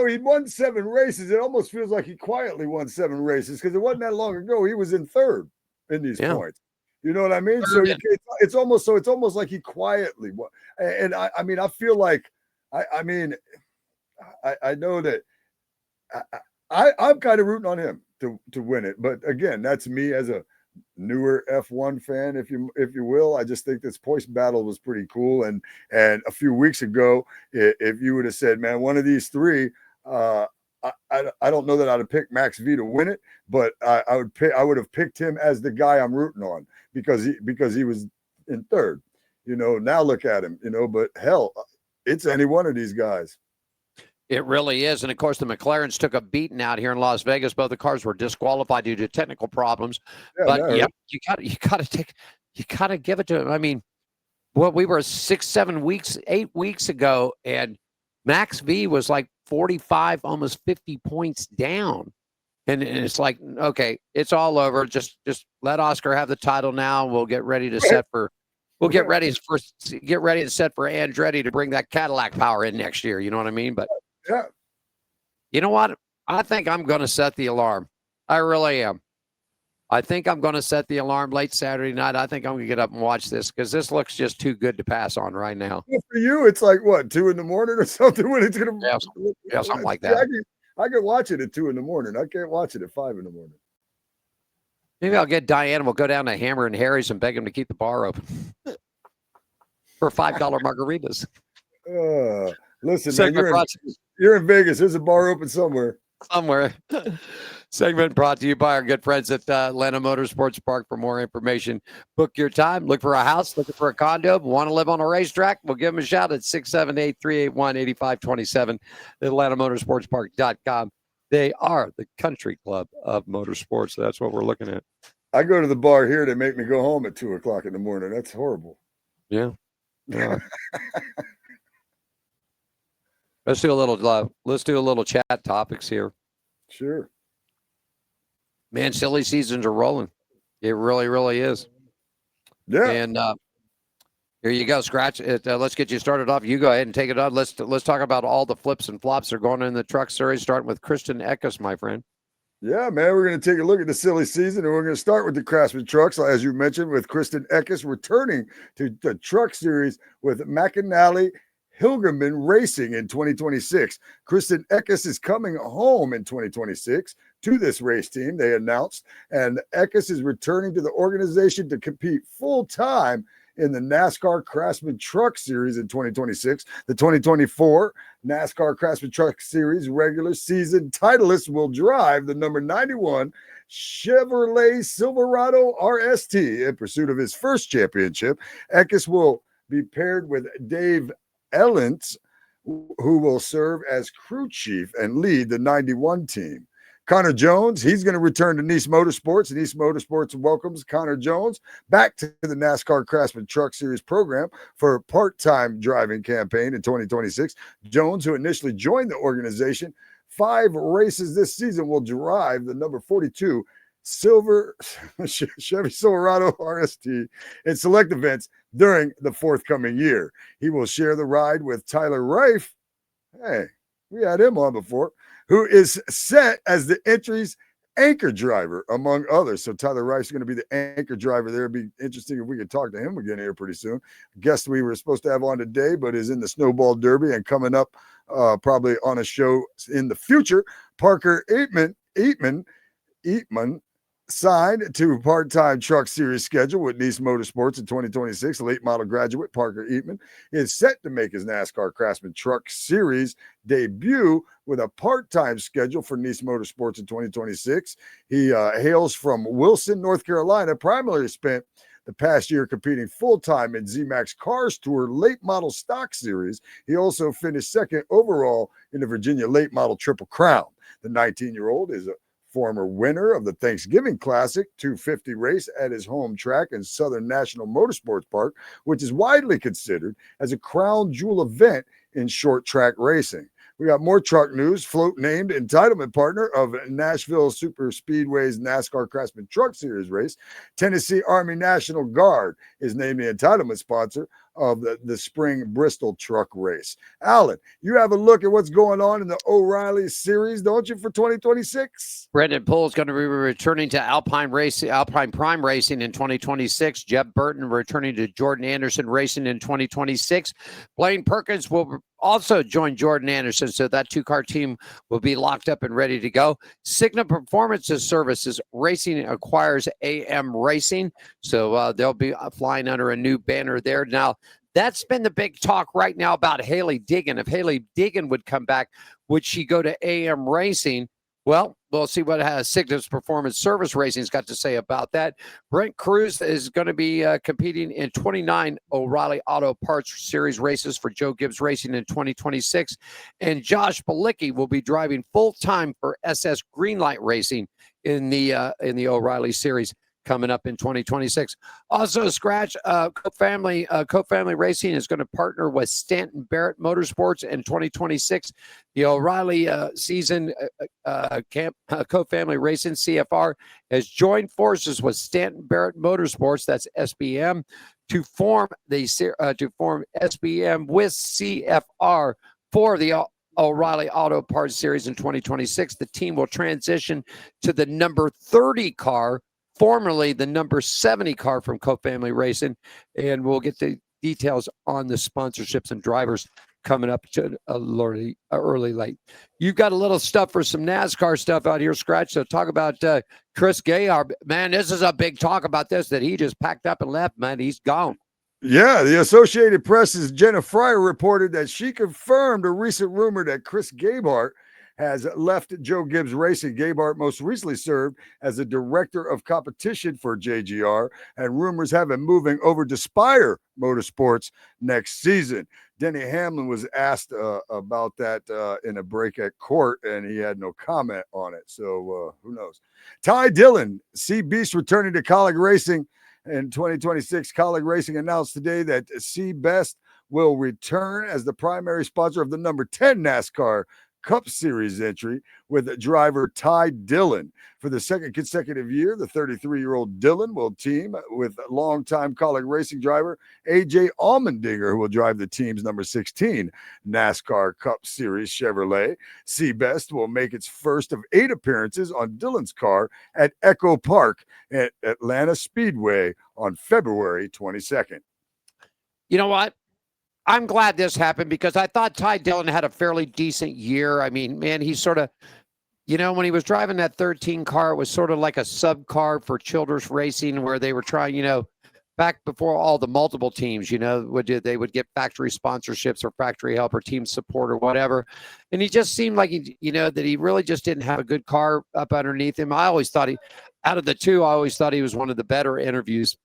he won 7 races. It almost feels like he quietly won 7 races because it wasn't that long ago. He was in third in these points. You know what I mean? So it's almost like he quietly won. And I mean, I feel like I know that I'm kind of rooting on him to win it. But again, that's me as a newer F1 fan, if you will. I just think this points battle was pretty cool. And a few weeks ago, if you would have said, man, one of these 3, I don't know that I'd have picked Max V to win it, but I would have picked him as the guy I'm rooting on because he was in third. Now look at him. But hell, it's any one of these guys. It really is. And of course, the McLarens took a beating out here in Las Vegas. Both the cars were disqualified due to technical problems. You gotta give it to him. I mean, we were 8 weeks ago, and Max V was like 45, almost 50 points down. And it's like, okay, it's all over. Just let Oscar have the title now. We'll get ready to set for Andretti to bring that Cadillac power in next year. You know what I mean? But yeah. You know what? I think I'm going to set the alarm. I really am. I think I'm going to set the alarm late Saturday night. I think I'm going to get up and watch this because this looks just too good to pass on right now. Well, for you, it's like, what, 2 in the morning or something when it's going to Yeah, something like that. I can watch it at 2 in the morning. I can't watch it at 5 in the morning. Maybe I'll get Diane and we'll go down to Hammer and Harry's and beg him to keep the bar open for $5 margaritas. Listen, man, you're in Vegas. There's a bar open somewhere. Segment brought to you by our good friends at Atlanta Motorsports Park. For more information, book your time. Look for a house, looking for a condo, want to live on a racetrack? We'll give them a shout at 678-381-8527 at AtlantaMotorsportsPark.com. They are the country club of motorsports. That's what we're looking at. I go to the bar here. They make me go home at 2 o'clock in the morning. That's horrible. Yeah. Let's do a little chat topics here. Sure. Man, silly seasons are rolling. It really, really is. Yeah. And here you go, Scratch. Let's get you started off. You go ahead and take it on. Let's talk about all the flips and flops that are going on in the truck series, starting with Christian Eckes, my friend. Yeah, man, we're going to take a look at the silly season, and we're going to start with the Craftsman trucks, as you mentioned, with Christian Eckes returning to the truck series with McAnally Hilgerman Racing in 2026. Christian Eckes is coming home in 2026 to this race team, they announced, and Eckes is returning to the organization to compete full-time in the NASCAR Craftsman Truck Series in 2026. The 2024 NASCAR Craftsman Truck Series regular season titleist will drive the number 91 Chevrolet Silverado RST in pursuit of his first championship. Eckes will be paired with Dave Ellens, who will serve as crew chief and lead the 91 team. Connor Jones, he's going to return to Nice Motorsports. Nice Motorsports welcomes Connor Jones back to the NASCAR Craftsman Truck Series program for a part-time driving campaign in 2026. Jones, who initially joined the organization 5 races this season, will drive the number 42 silver Chevy Silverado RST in select events during the forthcoming year. He will share the ride with Tyler Reif Hey, we had him on before, who is set as the entry's anchor driver, among others. So Tyler Rice is going to be the anchor driver there. It'd be interesting if we could talk to him again here pretty soon. Guest we were supposed to have on today, but is in the Snowball Derby and coming up probably on a show in the future. Parker Eatman signed to part-time truck series schedule with Nice Motorsports in 2026. Late model graduate Parker Eatman is set to make his NASCAR Craftsman Truck Series debut with a part-time schedule for Nice Motorsports in 2026. He hails from Wilson, North Carolina, primarily spent the past year competing full-time in Z-Max Cars Tour Late Model Stock Series. He also finished second overall in the Virginia Late Model Triple Crown. The 19-year-old is a former winner of the Thanksgiving Classic 250 race at his home track in Southern National Motorsports Park, which is widely considered as a crown jewel event in short track racing. We got more truck news. Float named entitlement partner of Nashville Super Speedway's NASCAR Craftsman Truck Series race. Tennessee Army National Guard is named the entitlement sponsor of the spring Bristol truck race. Alan, you have a look at what's going on in the O'Reilly series, don't you, for 2026? Brendan Poole is going to be returning to Alpine Prime Racing in 2026. Jeb Burton returning to Jordan Anderson Racing in 2026. Blaine Perkins will also join Jordan Anderson, so that two-car team will be locked up and ready to go. Signa Performance Services Racing acquires AM Racing, so they'll be flying under a new banner there. Now, that's been the big talk right now about Haley Diggin. If Haley Diggin would come back, would she go to AM Racing? Well, we'll see what Signa's Performance Service Racing's got to say about that. Brent Cruz is going to be competing in 29 O'Reilly Auto Parts Series races for Joe Gibbs Racing in 2026. And Josh Balicki will be driving full-time for SS Greenlight Racing in the O'Reilly Series coming up in 2026. Also, SKRATCH Co-Family Racing is going to partner with Stanton Barrett Motorsports in 2026. The O'Reilly season Co-Family Racing CFR has joined forces with Stanton Barrett Motorsports, that's SBM, to form SBM with CFR for the O'Reilly Auto Parts Series in 2026. The team will transition to the number 30 car, formerly the number 70 car from Co-Family Racing, and we'll get the details on the sponsorships and drivers coming up to early late. You've got a little stuff for some NASCAR stuff out here, SKRATCH. So talk about Chris Gayar. Man, this is a big talk about this, that he just packed up and left, man. He's gone. Yeah, the Associated Press's Jenna Fryer reported that she confirmed a recent rumor that Chris Gabehart has left Joe Gibbs Racing. Gabehart most recently served as the director of competition for JGR, and rumors have him moving over to Spire Motorsports next season. Denny Hamlin was asked about that in a break at court, and he had no comment on it. So who knows? Ty Dillon, Sea Beast, returning to Colleague Racing in 2026. Colleague Racing announced today that Sea Best will return as the primary sponsor of the number 10 NASCAR Cup Series entry with driver Ty Dillon. For the second consecutive year, the 33-year-old Dillon will team with longtime Colleague Racing driver A.J. Allmendinger, who will drive the team's number 16 NASCAR Cup Series Chevrolet. Seabest will make its first of 8 appearances on Dillon's car at Echo Park at Atlanta Speedway on February 22nd. You know what? I'm glad this happened because I thought Ty Dillon had a fairly decent year. I mean, man, he sort of, when he was driving that 13 car, it was sort of like a sub car for Childress Racing where they were trying, back before all the multiple teams, they would get factory sponsorships or factory help or team support or whatever. And he just seemed like, that he really just didn't have a good car up underneath him. Out of the two, I always thought he was one of the better interviews.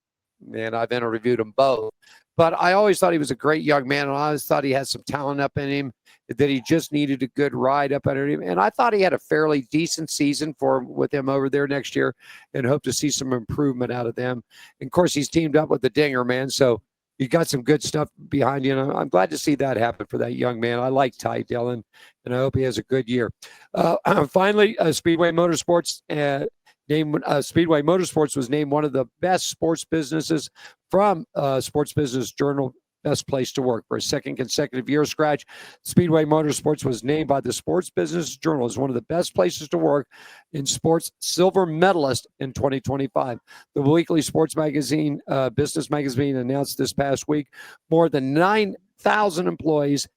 And I've interviewed them both. But I always thought he was a great young man, and I always thought he had some talent up in him, that he just needed a good ride up under him. And I thought he had a fairly decent season with him over there next year and hope to see some improvement out of them. And, of course, he's teamed up with the Dinger, man, so you got some good stuff behind you. And I'm glad to see that happen for that young man. I like Ty Dillon, and I hope he has a good year. Finally, Speedway Motorsports Speedway Motorsports was named one of the best sports businesses from Sports Business Journal best place to work. For a second consecutive year, Scratch Speedway Motorsports was named by the Sports Business Journal as one of the best places to work in sports, silver medalist in 2025. The weekly sports magazine, Business Magazine, announced this past week more than 9,000 employees,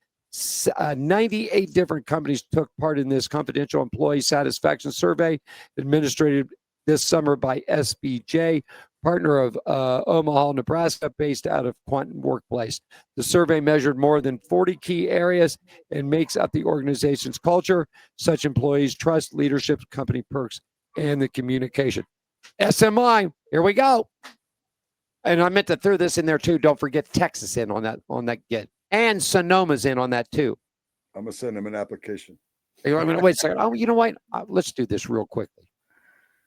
98 different companies took part in this confidential employee satisfaction survey administered this summer by SBJ, partner of Omaha, Nebraska, based out of Quantum Workplace. The survey measured more than 40 key areas and makes up the organization's culture, such employees, trust, leadership, company perks, and the communication. SMI, here we go. And I meant to throw this in there too. Don't forget Texas in on that get. And Sonoma's in on that too. I'm going to send them an application. I'm going to wait a second. Oh, you know what? Let's do this real quickly,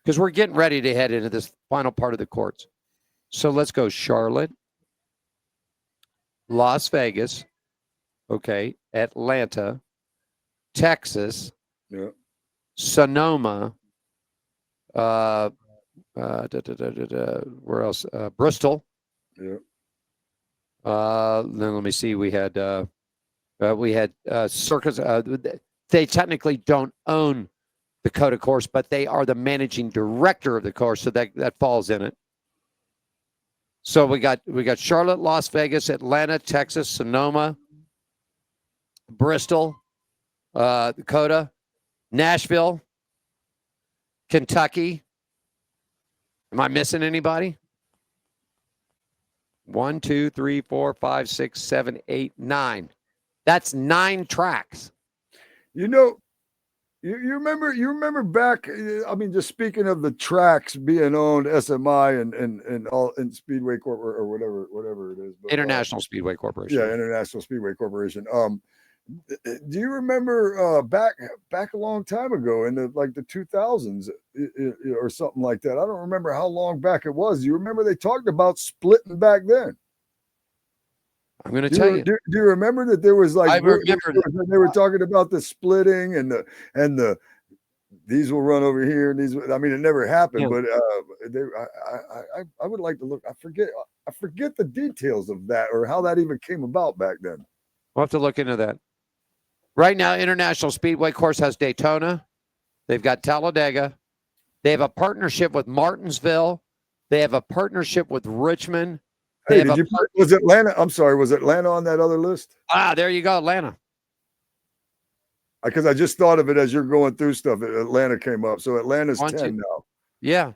because we're getting ready to head into this final part of the courts. So let's go Charlotte, Las Vegas, okay, Atlanta, Texas, Yeah. Sonoma, where else? Bristol. Yeah. Then let me see. We had Circus. They technically don't own the COTA course, but they are the managing director of the course, so that falls in it. So we got Charlotte, Las Vegas, Atlanta, Texas, Sonoma, Bristol, COTA, Nashville, Kentucky. Am I missing anybody? 1, 2, 3, 4, 5, 6, 7, 8, 9. That's 9 tracks. You know, you remember back. I mean, just speaking of the tracks being owned, SMI and all in Speedway Corp or whatever it is. But, International Speedway Corporation. Yeah, International Speedway Corporation. Do you remember back a long time ago in the 2000s or something like that? I don't remember how long back it was. You remember they talked about splitting back then? I'm going to tell you. Do you remember that there was I remember they were talking about the splitting and the these will run over here and these. I mean, it never happened, but I would like to look. I forget the details of that or how that even came about back then. We'll have to look into that. Right now, International Speedway course has Daytona. They've got Talladega. They have a partnership with Martinsville. They have a partnership with Richmond. Hey, was Atlanta? I'm sorry, was Atlanta on that other list? There you go, Atlanta. Because I just thought of it as you're going through stuff. Atlanta came up, so Atlanta's 10 now. Yeah,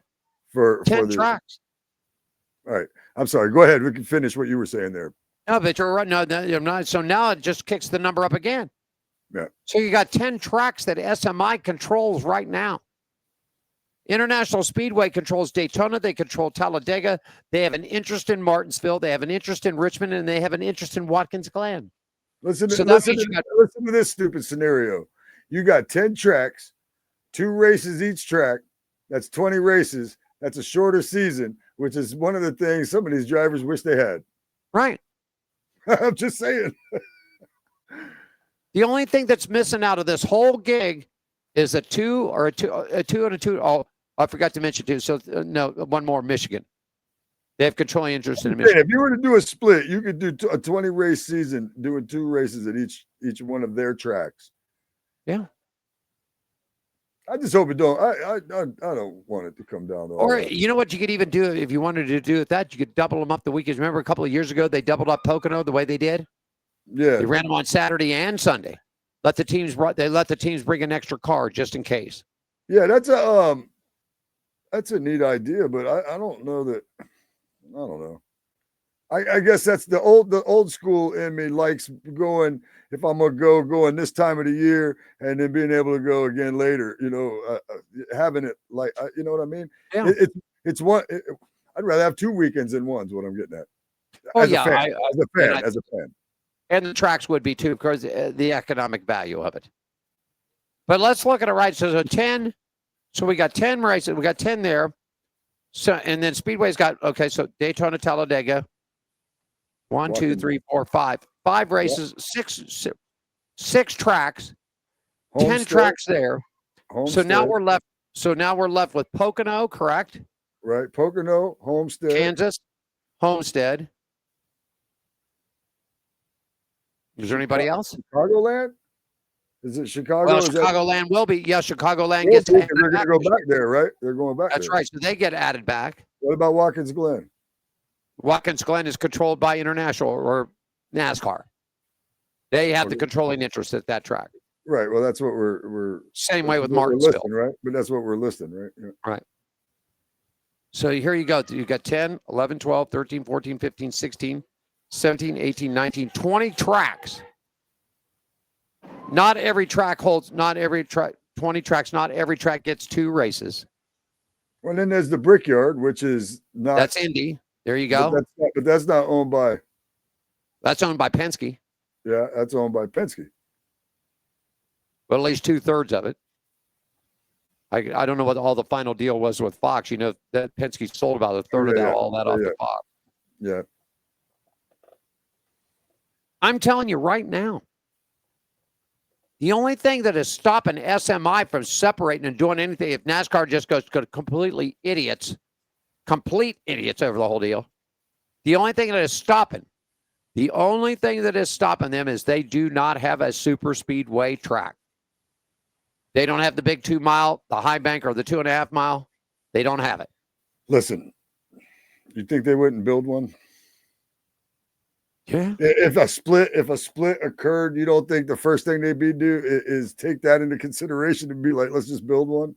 for 10 the tracks. All right, I'm sorry. Go ahead. We can finish what you were saying there. No, but you're right. No, you're not. So now it just kicks the number up again. Yeah. So you got 10 tracks that SMI controls right now. International Speedway controls Daytona. They control Talladega. They have an interest in Martinsville. They have an interest in Richmond, and they have an interest in Watkins Glen. Listen to this stupid scenario. You got 10 tracks, 2 races each track. That's 20 races. That's a shorter season, which is one of the things some of these drivers wish they had. Right. I'm just saying. The only thing that's missing out of this whole gig is a 2 and a 2. Oh, I forgot to mention too. So no, one more, Michigan. They have controlling interest in Michigan. If you were to do a split, you could do a 20 race season, doing 2 races at each one of their tracks. Yeah. I just hope it don't. I don't want it to come down to all Or that. you know what you could even do if you wanted to do that? You could double them up the weekends. Remember a couple of years ago they doubled up Pocono the way they did? Yeah. They ran them on Saturday and Sunday. Let the teams bring an extra car just in case. Yeah, that's a neat idea, but I don't know that. I don't know. I guess that's the old school in me likes going. If I'm gonna go in this time of the year and then being able to go again later, having it like you know what I mean. Yeah. It's one. I'd rather have 2 weekends than one. Is what I'm getting at. Oh as yeah, as a fan. And the tracks would be too, because the economic value of it. But let's look at it right. So 10. So we got 10 races. We got 10 there. So and then Speedway's got so Daytona, Talladega. 1, 2, 3, 4, 5. 5 races, 6 tracks, Homestead, 10 tracks there. Homestead, So now we're left with Pocono, correct? right. Pocono, Homestead, Kansas, Homestead, Is there anybody else? Chicagoland? Is it Chicago? Well, Is Chicagoland will be. Yeah, Chicagoland that, gets they're added going back. to go back there, right? They're going back That's there. right. So they get added back. What about Watkins Glen? Watkins Glen is controlled by International or NASCAR. They have the controlling interest at that track. Right. Well, that's what we're same way with Martinsville, Martinsville, right? But that's what we're listing, right? Yeah. Right. So here you go. You got 10, 11, 12, 13, 14, 15, 16, 17, 18, 19, 20 tracks. Not every track holds, not every track, 20 tracks, not every track gets 2 races. Well, then there's the Brickyard, which is not. That's Indy. There you go. But that's not owned by. That's owned by Penske. Yeah, that's owned by Penske. But at least 2/3 of it. I don't know what all the final deal was with Fox. You know that Penske sold about a third of that, all that off to Fox. Yeah. I'm telling you right now, the only thing that is stopping SMI from separating and doing anything, if NASCAR just goes to complete idiots over the whole deal, the only thing that is stopping them is they do not have a super speedway track. They don't have the big 2 mile, the high bank, or the 2.5 mile. They don't have it. Listen, you think they wouldn't build one? Yeah. If a split occurred, you don't think the first thing they'd do is take that into consideration and be like, let's just build one?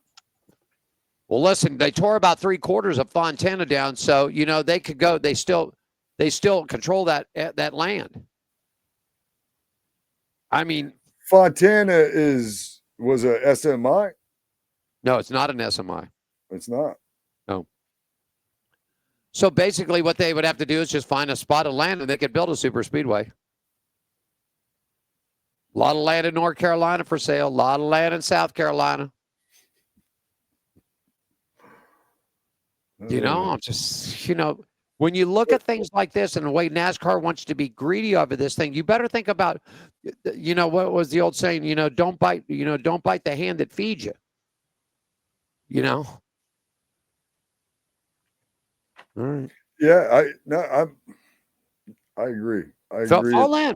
Well, listen, they tore about 3/4 of Fontana down, so you know they could go. They still control that land. I mean, Fontana was a SMI. No, it's not an SMI. It's not. No. So basically, what they would have to do is just find a spot of land, and they could build a super speedway. A lot of land in North Carolina for sale. A lot of land in South Carolina. You know, when you look at things like this and the way NASCAR wants to be greedy over this thing, you better think about, what was the old saying? Don't bite the hand that feeds you. All right. Yeah, I agree. I agree. All in.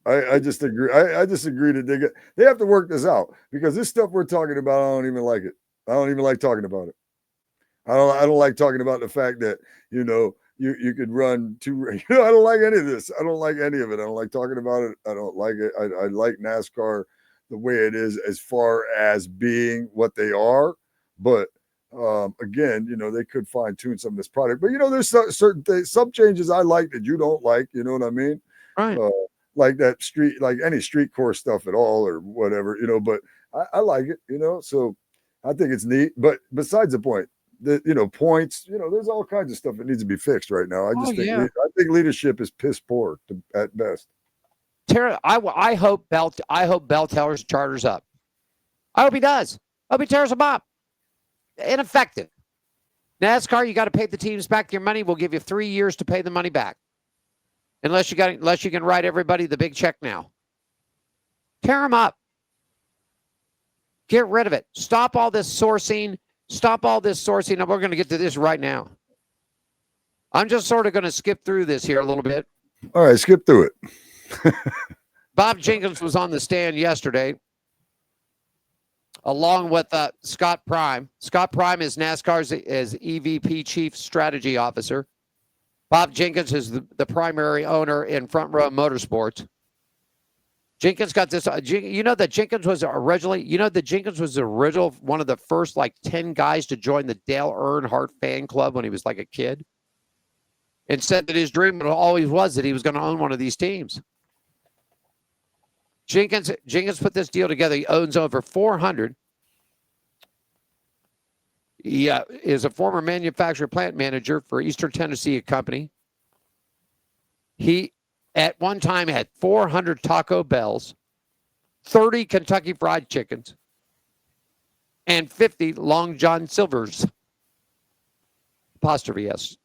I just agree. I just agree that they have to work this out, because this stuff we're talking about, I don't even like it. I don't even like talking about it. I don't like talking about the fact that, you could run 2. I don't like any of this. I don't like any of it. I don't like talking about it. I don't like it. I like NASCAR the way it is, as far as being what they are. But again, they could fine tune some of this product. But there's certain things, some changes I like that you don't like. You know what I mean? Right. Like that street, like any street course stuff at all, or whatever. But I like it. So I think it's neat. But besides the point, points, there's all kinds of stuff that needs to be fixed right now. I think leadership is piss poor at best. Tara, I hope Bell charters up. I hope he does. I hope he tears them up. Ineffective. NASCAR, you got to pay the teams back your money. We'll give you 3 years to pay the money back. Unless you can write everybody the big check now. Tear them up. Get rid of it. Stop all this sourcing. And we're going to get to this right now. I'm just sort of going to skip through this here a little bit. All right, skip through it. Bob Jenkins was on the stand yesterday, along with Scott Prime. Scott Prime is NASCAR's EVP Chief Strategy Officer. Bob Jenkins is the primary owner in Front Row Motorsports. Jenkins got this. That Jenkins was the original, one of the first 10 guys to join the Dale Earnhardt fan club when he was like a kid, and said that his dream always was that he was going to own one of these teams. Jenkins put this deal together. He owns over 400. He is a former manufacturer plant manager for Eastern Tennessee Company. He, at one time, had 400 Taco Bells, 30 Kentucky Fried Chickens, and 50 Long John Silvers. Apostrophe S.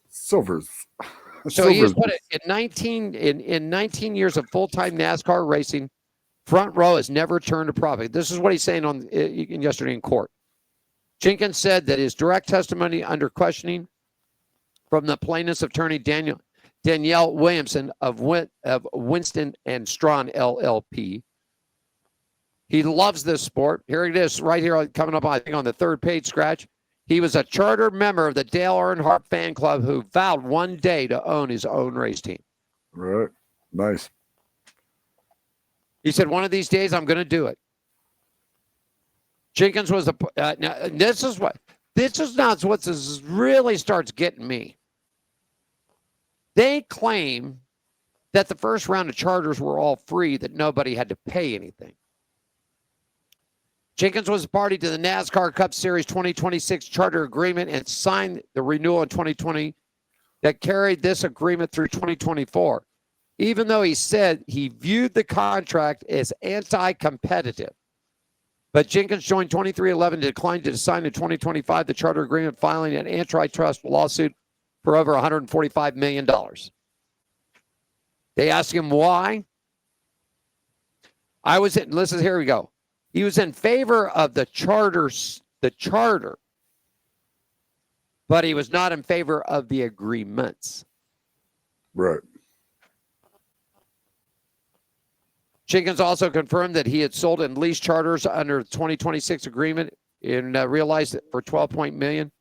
Silvers. So he's put it in 19 years of full-time NASCAR racing, Front Row has never turned a profit. This is what he's saying yesterday in court. Jenkins said that his direct testimony under questioning from the plaintiff's attorney, Daniel Danielle Williamson of Winston and Strawn LLP. He loves this sport. Here it is right here coming up, I think, on the third page, Scratch. He was a charter member of the Dale Earnhardt fan club who vowed one day to own his own race team. Right. Nice. He said, one of these days I'm going to do it. Jenkins was now, this is what this really starts getting me. They claim that the first round of charters were all free, that nobody had to pay anything. Jenkins was a party to the NASCAR Cup Series 2026 charter agreement and signed the renewal in 2020 that carried this agreement through 2024, even though he said he viewed the contract as anti-competitive. But Jenkins joined 2311 to decline to sign in 2025 the charter agreement, filing an antitrust lawsuit for over $145 million. They asked him why. Listen, here we go. He was in favor of the charter, but he was not in favor of the agreements. Right. Jenkins also confirmed that he had sold and leased charters under the 2026 agreement and realized that for $12 million.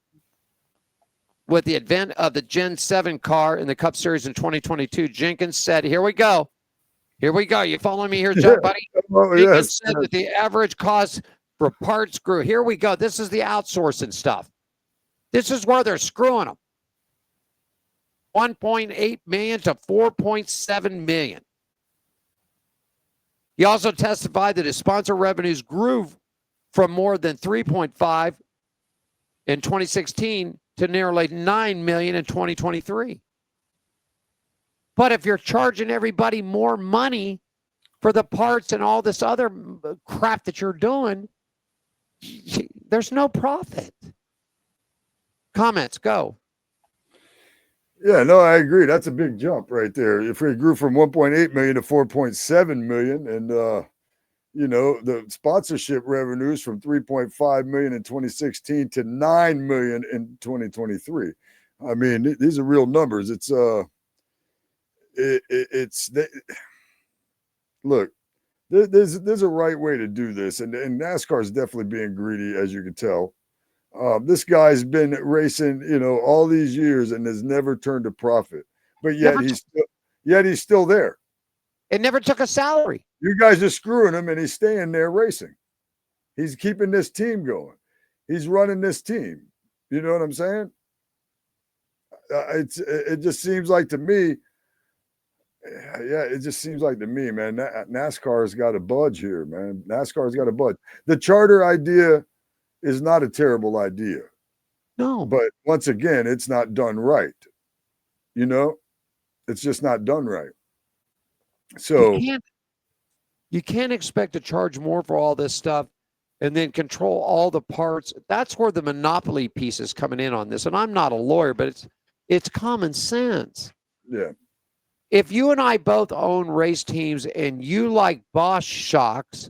With the advent of the Gen 7 car in the Cup Series in 2022, Jenkins said, here we go. Here we go. You following me here, John, buddy? Oh, Jenkins yes. said that the average cost for parts grew. Here we go. This is the outsourcing stuff. This is where they're screwing them. $1.8 million to $4.7 million. He also testified that his sponsor revenues grew from more than 3.5 in 2016 to nearly $9 million in 2023. But if you're charging everybody more money for the parts and all this other crap that you're doing, there's no profit. Comments, go. Yeah, no, I agree. That's a big jump right there. If we grew from 1.8 million to 4.7 million, and the sponsorship revenues from 3.5 million in 2016 to 9 million in 2023. I mean, these are real numbers. Look, there's a right way to do this, and NASCAR is definitely being greedy, as you can tell. This guy's been racing, all these years and has never turned a profit, but yet he's still there. It never took a salary. You guys are screwing him, and he's staying there racing. He's keeping this team going. He's running this team. You know what I'm saying? It just seems like to me. Yeah, it just seems like to me, man. NASCAR's got to budge here, man. NASCAR's got to budge. The charter idea is not a terrible idea. No. But once again, it's not done right. It's just not done right. So you can't expect to charge more for all this stuff and then control all the parts. That's where the monopoly piece is coming in on this. And I'm not a lawyer, but it's common sense. Yeah. If you and I both own race teams and you like Bosch shocks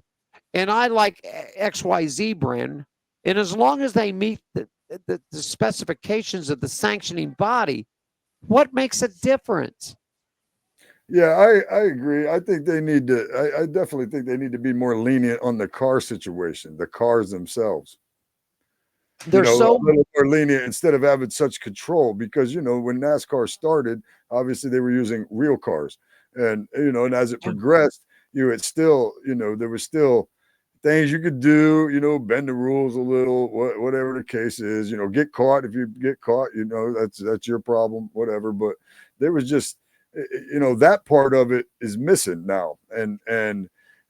and I like XYZ brand, and as long as they meet the specifications of the sanctioning body, what makes a difference? Yeah, I agree. I think they need to, I definitely think they need to be more lenient on the car situation, the cars themselves. They're a little more lenient instead of having such control, because, when NASCAR started, obviously they were using real cars, and, and as it progressed, there was still things you could do, bend the rules a little, whatever the case is, get caught. If you get caught, that's your problem, whatever. But there was just, that part of it is missing now. And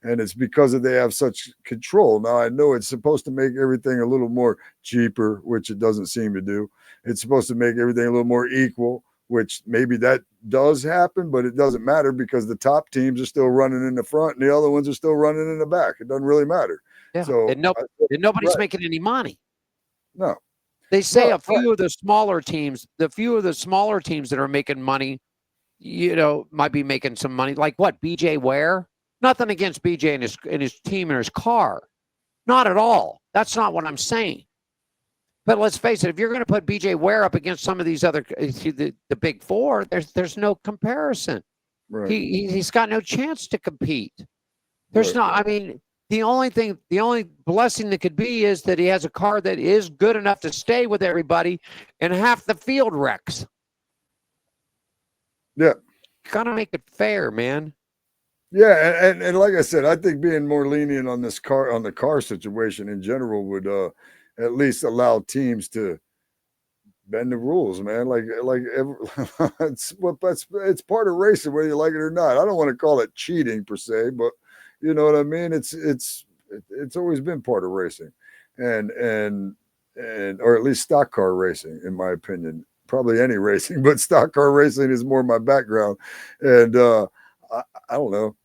it's because they have such control. Now, I know it's supposed to make everything a little more cheaper, which it doesn't seem to do. It's supposed to make everything a little more equal, which maybe that does happen, but it doesn't matter because the top teams are still running in the front and the other ones are still running in the back. It doesn't really matter. Yeah. So and nobody's making any money. No. They say a few of the smaller teams, that are making money, might be making some money. Like what, BJ Ware? Nothing against BJ and his team and his car. Not at all. That's not what I'm saying. But let's face it, if you're going to put BJ Ware up against some of these other the big four, there's no comparison. Right. He's got no chance to compete. There's Right. not. I mean, the only blessing that could be is that he has a car that is good enough to stay with everybody, and half the field wrecks. Yeah. Gotta make it fair, man. Yeah, and like I said, I think being more lenient on the car situation in general would at least allow teams to bend the rules, man. It's part of racing, whether you like it or not. I don't want to call it cheating per se, but you know what I mean. It's always been part of racing, and or at least stock car racing, in my opinion. Probably any racing, but stock car racing is more my background, and I don't know.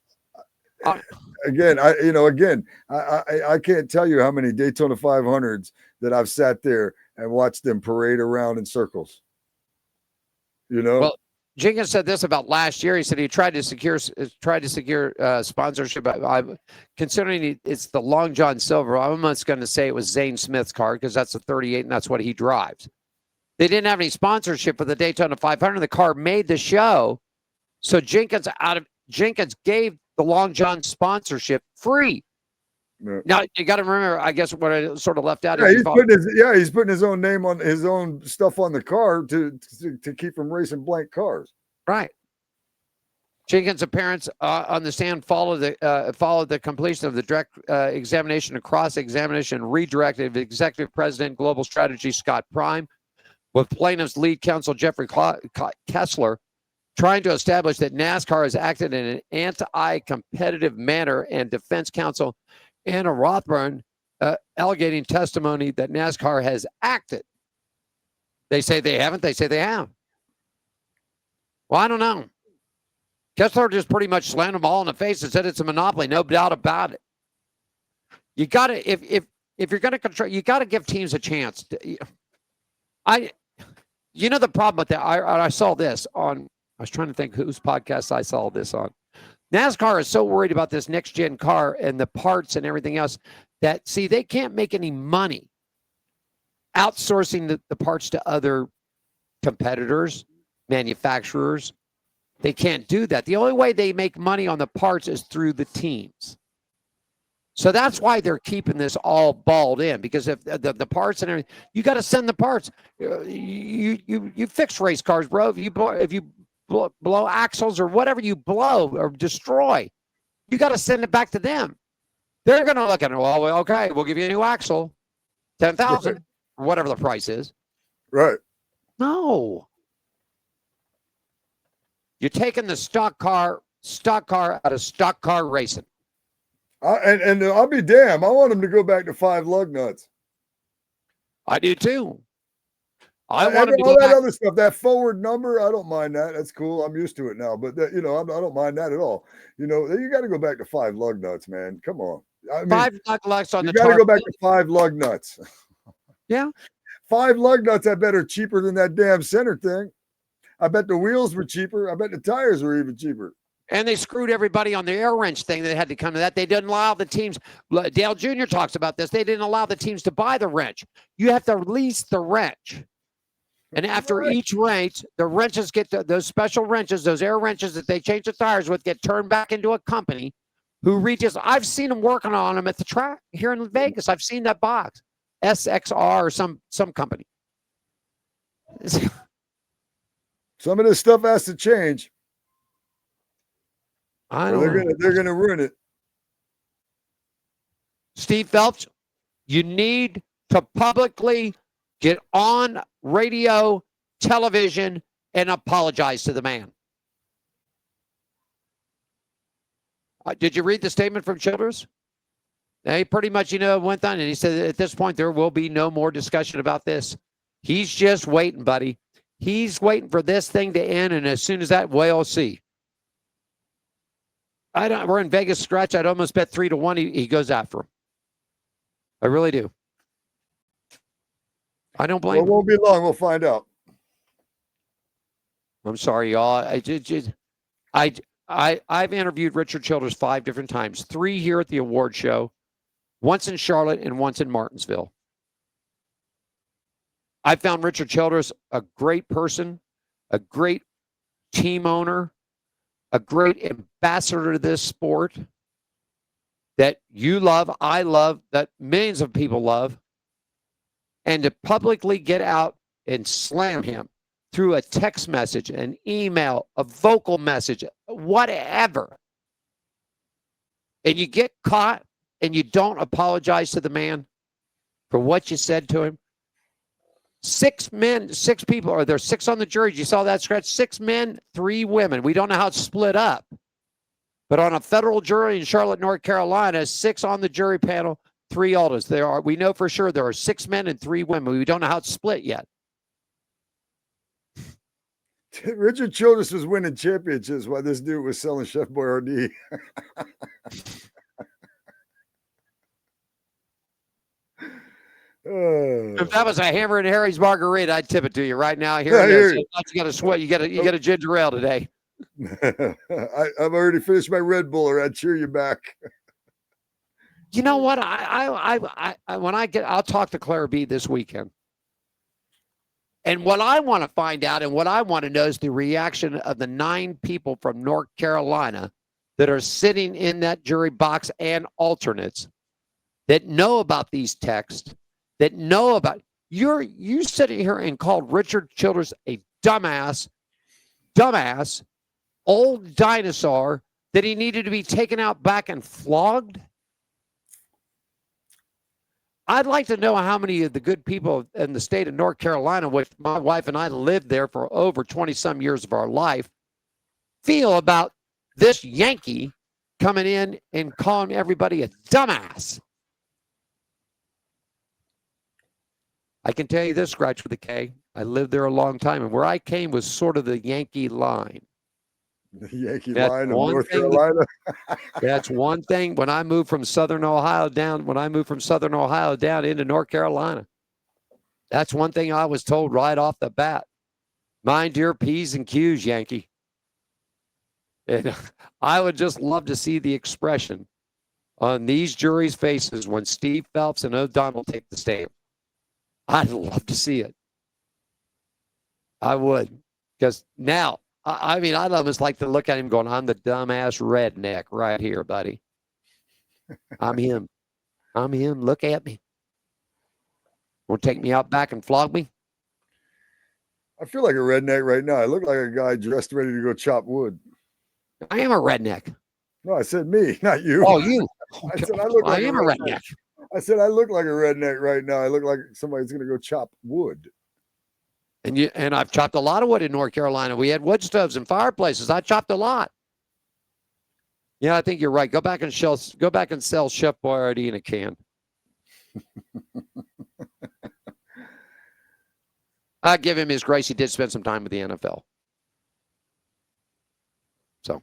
I can't tell you how many Daytona 500s that I've sat there and watched them parade around in circles. You know. Well, Jenkins said this about last year. He said he tried to secure sponsorship. Considering it's the Long John Silver, I'm almost going to say it was Zane Smith's car because that's a 38 and that's what he drives. They didn't have any sponsorship for the Daytona 500. The car made the show, so Jenkins gave the Long John sponsorship free. Yeah. Now you got to remember, I guess what I sort of left out. Yeah, he's putting his own name on his own stuff on the car to keep from racing blank cars. Right. Jenkins' appearance on the stand followed the completion of the direct examination and cross-examination and redirected of Executive President Global Strategy Scott Prime, with plaintiff's lead counsel Jeffrey Kessler trying to establish that NASCAR has acted in an anti-competitive manner, and defense counsel Anna Rothburn alleging testimony that NASCAR has acted. They say they haven't. They say they have. Well, I don't know. Kessler just pretty much slammed them all in the face and said it's a monopoly. No doubt about it. You got to, if you're going to control, you got to give teams a chance. The problem with that, I saw this on, I was trying to think whose podcast I saw this on. NASCAR is so worried about this next gen car and the parts and everything else that, see, they can't make any money outsourcing the parts to other competitors, manufacturers. They can't do that. The only way they make money on the parts is through the teams. So that's why they're keeping this all balled in, because if the parts and everything, you got to send the parts. You fix race cars, bro. If you blow axles or whatever you blow or destroy, you got to send it back to them. They're going to look at it. Well, okay, we'll give you a new axle, $10,000, or whatever the price is. Right. No. You're taking the stock car out of stock car racing. And I'll be damned. I want them to go back to 5 lug nuts. I do too. I want them to all that other stuff. That forward number, I don't mind that. That's cool. I'm used to it now. But I don't mind that at all. You got to go back to 5 lug nuts, man. Come on. I mean, 5 lug nuts on the. You got to go back to 5 lug nuts. Yeah. 5 lug nuts. I bet are cheaper than that damn center thing. I bet the wheels were cheaper. I bet the tires were even cheaper. And they screwed everybody on the air wrench thing. They had to come to that. They didn't allow the teams. Dale Jr. talks about this. They didn't allow the teams to buy the wrench. You have to lease the wrench. And after each wrench, the wrenches those special wrenches, those air wrenches that they change the tires with, get turned back into a company who reaches. I've seen them working on them at the track here in Vegas. I've seen that box, SXR or some company. Some of this stuff has to change. They're gonna ruin it. Steve Phelps, you need to publicly get on radio, television, and apologize to the man. Did you read the statement from Childress? He pretty much, went on, and he said at this point there will be no more discussion about this. He's just waiting, buddy. He's waiting for this thing to end, and as soon as that, we'll see. We're in Vegas Scratch. I'd almost bet 3-1 he goes after him. I really do. I don't blame him. It won't be long. We'll find out. I'm sorry, y'all. I've interviewed Richard Childress 5 different times. 3 here at the award show, once in Charlotte and once in Martinsville. I found Richard Childress a great person, a great team owner, a great ambassador to this sport that you love, I love, that millions of people love. And to publicly get out and slam him through a text message, an email, a vocal message, whatever, and you get caught and you don't apologize to the man for what you said to him. 6 men, 6 people, or there's 6 on the jury. You saw that, Scratch? 6 men, 3 women. We don't know how it's split up. But on a federal jury in Charlotte, North Carolina, 6 on the jury panel, 3 alders. We know for sure there are 6 men and 3 women. We don't know how it's split yet. Richard Childress was winning championships while this dude was selling Chef Boyardee. If that was a Hammer and Harry's margarita, I'd tip it to you right now. Here it is. You got to sweat. You got a ginger ale today. I've already finished my Red Bull, or I'd cheer you back. You know what? I'll talk to Claire B this weekend. And what I want to find out and what I want to know is the reaction of the 9 people from North Carolina that are sitting in that jury box and alternates that know about these texts, that know about you sitting here and called Richard Childress a dumbass, old dinosaur that he needed to be taken out back and flogged. I'd like to know how many of the good people in the state of North Carolina, which my wife and I lived there for over 20-some years of our life, feel about this Yankee coming in and calling everybody a dumbass. I can tell you this, Scratch with a K. I lived there a long time, and where I came was sort of the Yankee line. The Yankee line of North Carolina. That's one thing. When I moved from Southern Ohio down into North Carolina, that's one thing I was told right off the bat. Mind your P's and Q's, Yankee. And I would just love to see the expression on these juries' faces when Steve Phelps and O'Donnell take the stand. I'd love to see it. I would. Because now, I mean, I'd almost like to look at him going, I'm the dumbass redneck right here, buddy. I'm him. Look at me. Want to take me out back and flog me? I feel like a redneck right now. I look like a guy dressed ready to go chop wood. I am a redneck. No, I said me, not you. Oh, you. I said I look like I am a redneck. I said I look like a redneck right now. I look like somebody's going to go chop wood. And I've chopped a lot of wood in North Carolina. We had wood stoves and fireplaces. I chopped a lot. Yeah, I think you're right. Go back and sell Chef Boyardee in a can. I give him his grace. He did spend some time with the NFL. So,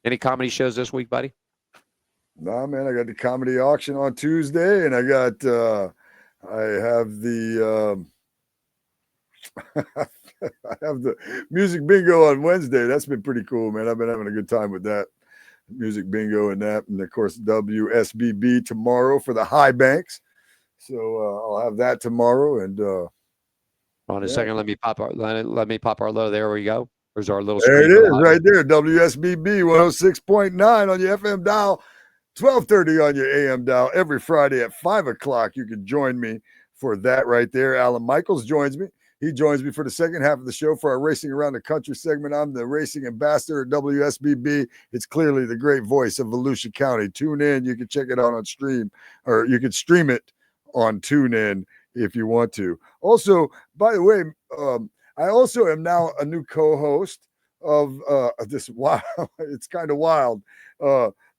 any comedy shows this week, buddy? Nah, man. I got the comedy auction on Tuesday, and I have the I have the music bingo on Wednesday. That's been pretty cool, man. I've been having a good time with that music bingo and that, and of course WSBB tomorrow for the high banks. So I'll have that tomorrow. And on a second, let me pop our low. There we go. There's our little. There it is, right there. WSBB 106.9 on your FM dial, 1230 on your AM dial every Friday at 5:00. You can join me for that right there. Alan Michaels joins me. He joins me for the second half of the show for our Racing Around the Country segment. I'm the racing ambassador at WSBB. It's clearly the great voice of Volusia County. Tune in. You can check it out on stream, or you can stream it on TuneIn if you want to. Also, by the way, I also am now a new co-host of this. Wow, it's kind of wild.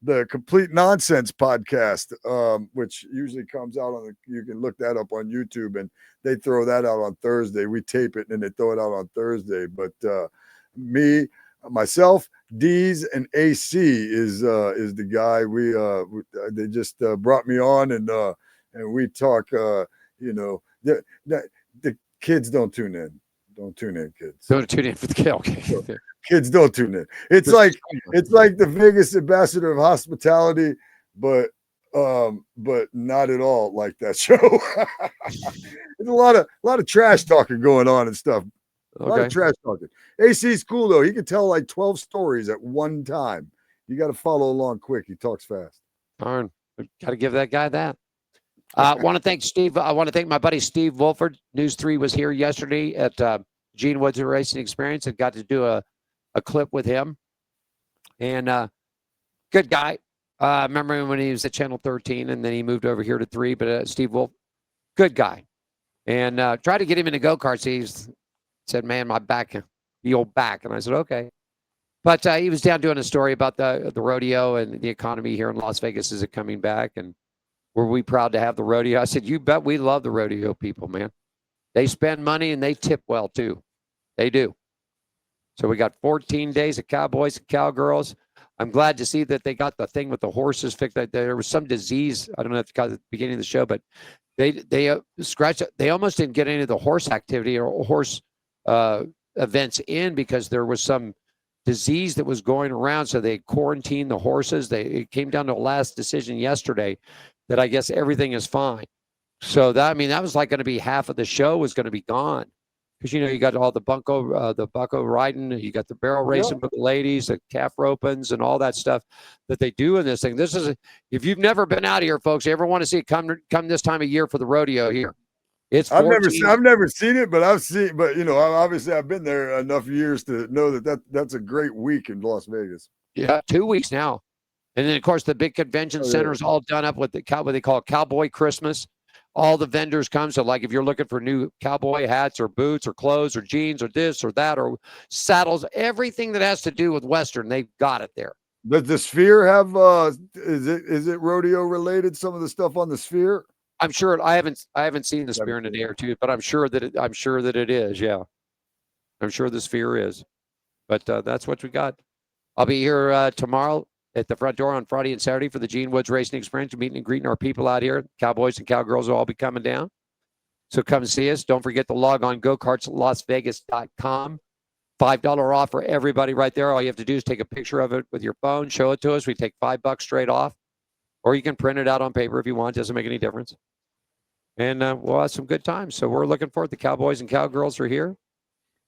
The Complete Nonsense podcast, which usually comes out you can look that up on YouTube, and they throw that out on Thursday. We tape it and they throw it out on Thursday. But myself, Deez, and AC is the guy. They just brought me on, and we talk. The kids don't tune in. Don't tune in, kids. Don't tune in for the kill. Okay. Kids don't tune in. It's like the Vegas ambassador of hospitality, but but not at all like that show. There's a lot of trash talking going on and stuff. A lot of trash talking. AC's cool though. He can tell like 12 stories at one time. You got to follow along quick. He talks fast. Darn. Got to give that guy that. I want to thank Steve. I want to thank my buddy Steve Wolford. News 3 was here yesterday at Gene Woods Racing Experience and got to do a clip with him. And good guy. I remember when he was at Channel 13 and then he moved over here to 3. But Steve Wolf, good guy. And tried to get him into go-karts. He said, man, my back, the old back. And I said, okay. But he was down doing a story about the rodeo and the economy here in Las Vegas. Is it coming back? And were we proud to have the rodeo? I said, you bet we love the rodeo people, man. They spend money and they tip well, too. They do. So we got 14 days of cowboys and cowgirls. I'm glad to see that they got the thing with the horses fixed. There was some disease. I don't know if it got at the beginning of the show, but they scratched. They almost didn't get any of the horse activity or horse events in because there was some disease that was going around. So they quarantined the horses. It came down to a last decision yesterday that I guess everything is fine. So that was like going to be half of the show was going to be gone. Because, you got all the bucko riding, you got the barrel racing with the ladies, the calf ropings, and all that stuff that they do in this thing. This is, if you've never been out here, folks, you ever want to see it come this time of year for the rodeo here. It's 14. I've never seen it, but obviously I've been there enough years to know that's a great week in Las Vegas. Yeah, 2 weeks now. And then, of course, the big convention center is all done up with what they call Cowboy Christmas. All the vendors come. So, like, if you're looking for new cowboy hats or boots or clothes or jeans or this or that or saddles, everything that has to do with Western, they've got it there. Does the Sphere have? Is it rodeo related? Some of the stuff on the Sphere. I'm sure. I haven't seen the Sphere in a day or two, but I'm sure that it is. Yeah, I'm sure the Sphere is. But that's what we got. I'll be here tomorrow at the front door on Friday and Saturday for the Gene Woods Racing Experience, meeting and greeting our people out here. Cowboys and cowgirls will all be coming down. So come see us. Don't forget to log on gokartslasvegas.com. $5 off for everybody right there. All you have to do is take a picture of it with your phone, show it to us. We take $5 straight off. Or you can print it out on paper if you want. It doesn't make any difference. And we'll have some good times. So we're looking forward. The Cowboys and cowgirls are here.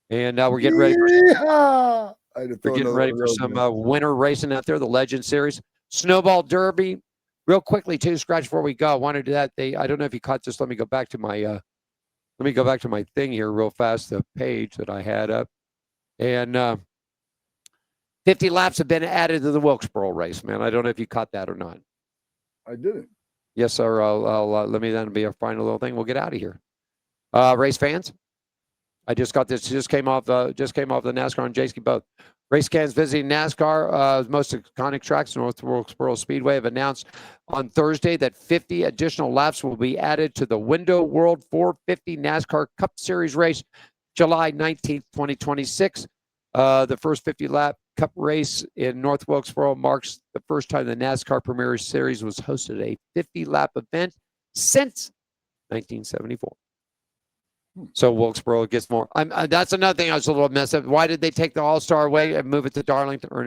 And we're getting ready for We're getting ready for some winter racing out there, the Legend Series. Snowball Derby. Real quickly, too, Scratch, before we go, I want to do that. I don't know if you caught this. Let me go back to my thing here real fast, the page that I had up. And 50 laps have been added to the Wilkesboro race, man. I don't know if you caught that or not. I didn't. Yes, sir. I'll let me then be a final little thing. We'll get out of here. Race fans. I just got this. Just came off the NASCAR and J-Ski both. Race fans visiting NASCAR, most iconic tracks, North Wilkesboro Speedway, have announced on Thursday that 50 additional laps will be added to the Window World 450 NASCAR Cup Series race, July 19th, 2026. The first 50-lap Cup race in North Wilkesboro marks the first time the NASCAR Premier Series was hosted a 50-lap event since 1974. So Wilkesboro gets more. That's another thing I was a little messed up. Why did they take the All-Star away and move it to Darlington or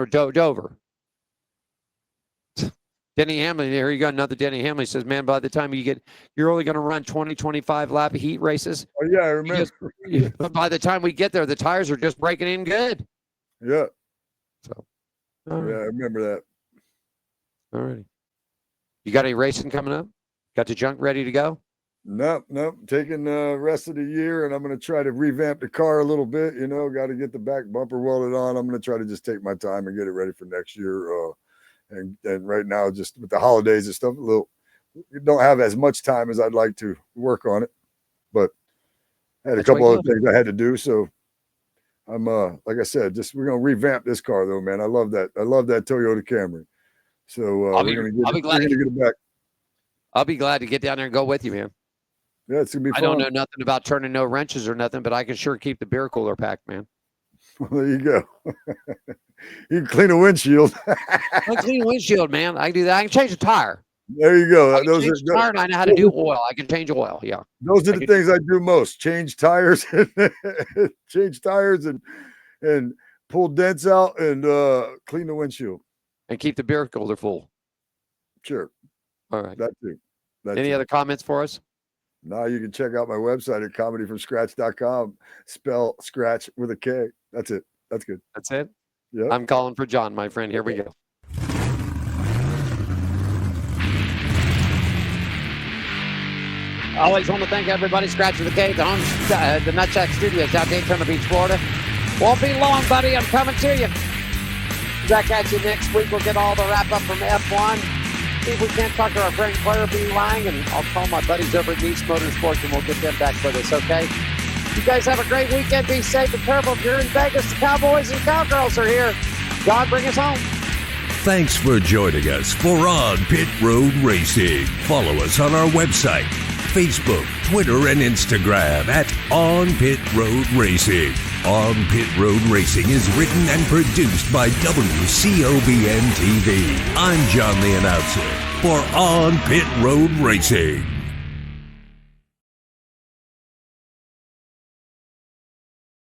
Dover? Denny Hamlin, here you go, another Denny Hamlin. He says, man, by the time you're only going to run 20, 25 lap heat races. Oh, yeah, I remember. But by the time we get there, the tires are just breaking in good. Yeah. So, yeah, I remember that. All righty. You got any racing coming up? Got the junk ready to go? Nope. Taking the rest of the year, and I'm going to try to revamp the car a little bit. Got to get the back bumper welded on. I'm going to try to just take my time and get it ready for next year. And right now, just with the holidays and stuff, don't have as much time as I'd like to work on it. But I had a couple other things I had to do. So I'm like I said, we're going to revamp this car though, man. I love that. I love that Toyota Camry. So we're going to get it back. I'll be glad to get down there and go with you, man. Yeah, it's gonna be fun. I don't know nothing about turning no wrenches or nothing, but I can sure keep the beer cooler packed, man. Well, there you go. You can clean a windshield. I can clean a windshield, man. I can do that. I can change a tire. There you go. I know how to do oil. I can change oil. Yeah. Those are the things I do most. Change tires and pull dents out and clean the windshield. And keep the beer cooler full. Sure. All right. That too. Any other comments for us? Now you can check out my website at comedyfromscratch.com. Spell scratch with a K. That's it. That's good. That's it? Yeah. I'm calling for John, my friend. Here we go. Always want to thank everybody. Scratch with a K, the Nutsack Studios out Daytona Beach, Florida. Won't be long, buddy. I'm coming to you. Back at you next week. We'll get all the wrap up from F1. See if we can't talk to our friend Claire B. Lang, and I'll call my buddies over at East Motorsports, and we'll get them back with us, okay? You guys have a great weekend. Be safe and careful. If you're in Vegas, the Cowboys and Cowgirls are here. God, bring us home. Thanks for joining us for On Pit Road Racing. Follow us on our website, Facebook, Twitter, and Instagram at On Pit Road Racing. On Pit Road Racing is written and produced by WCOBN TV. I'm John the Announcer for On Pit Road Racing.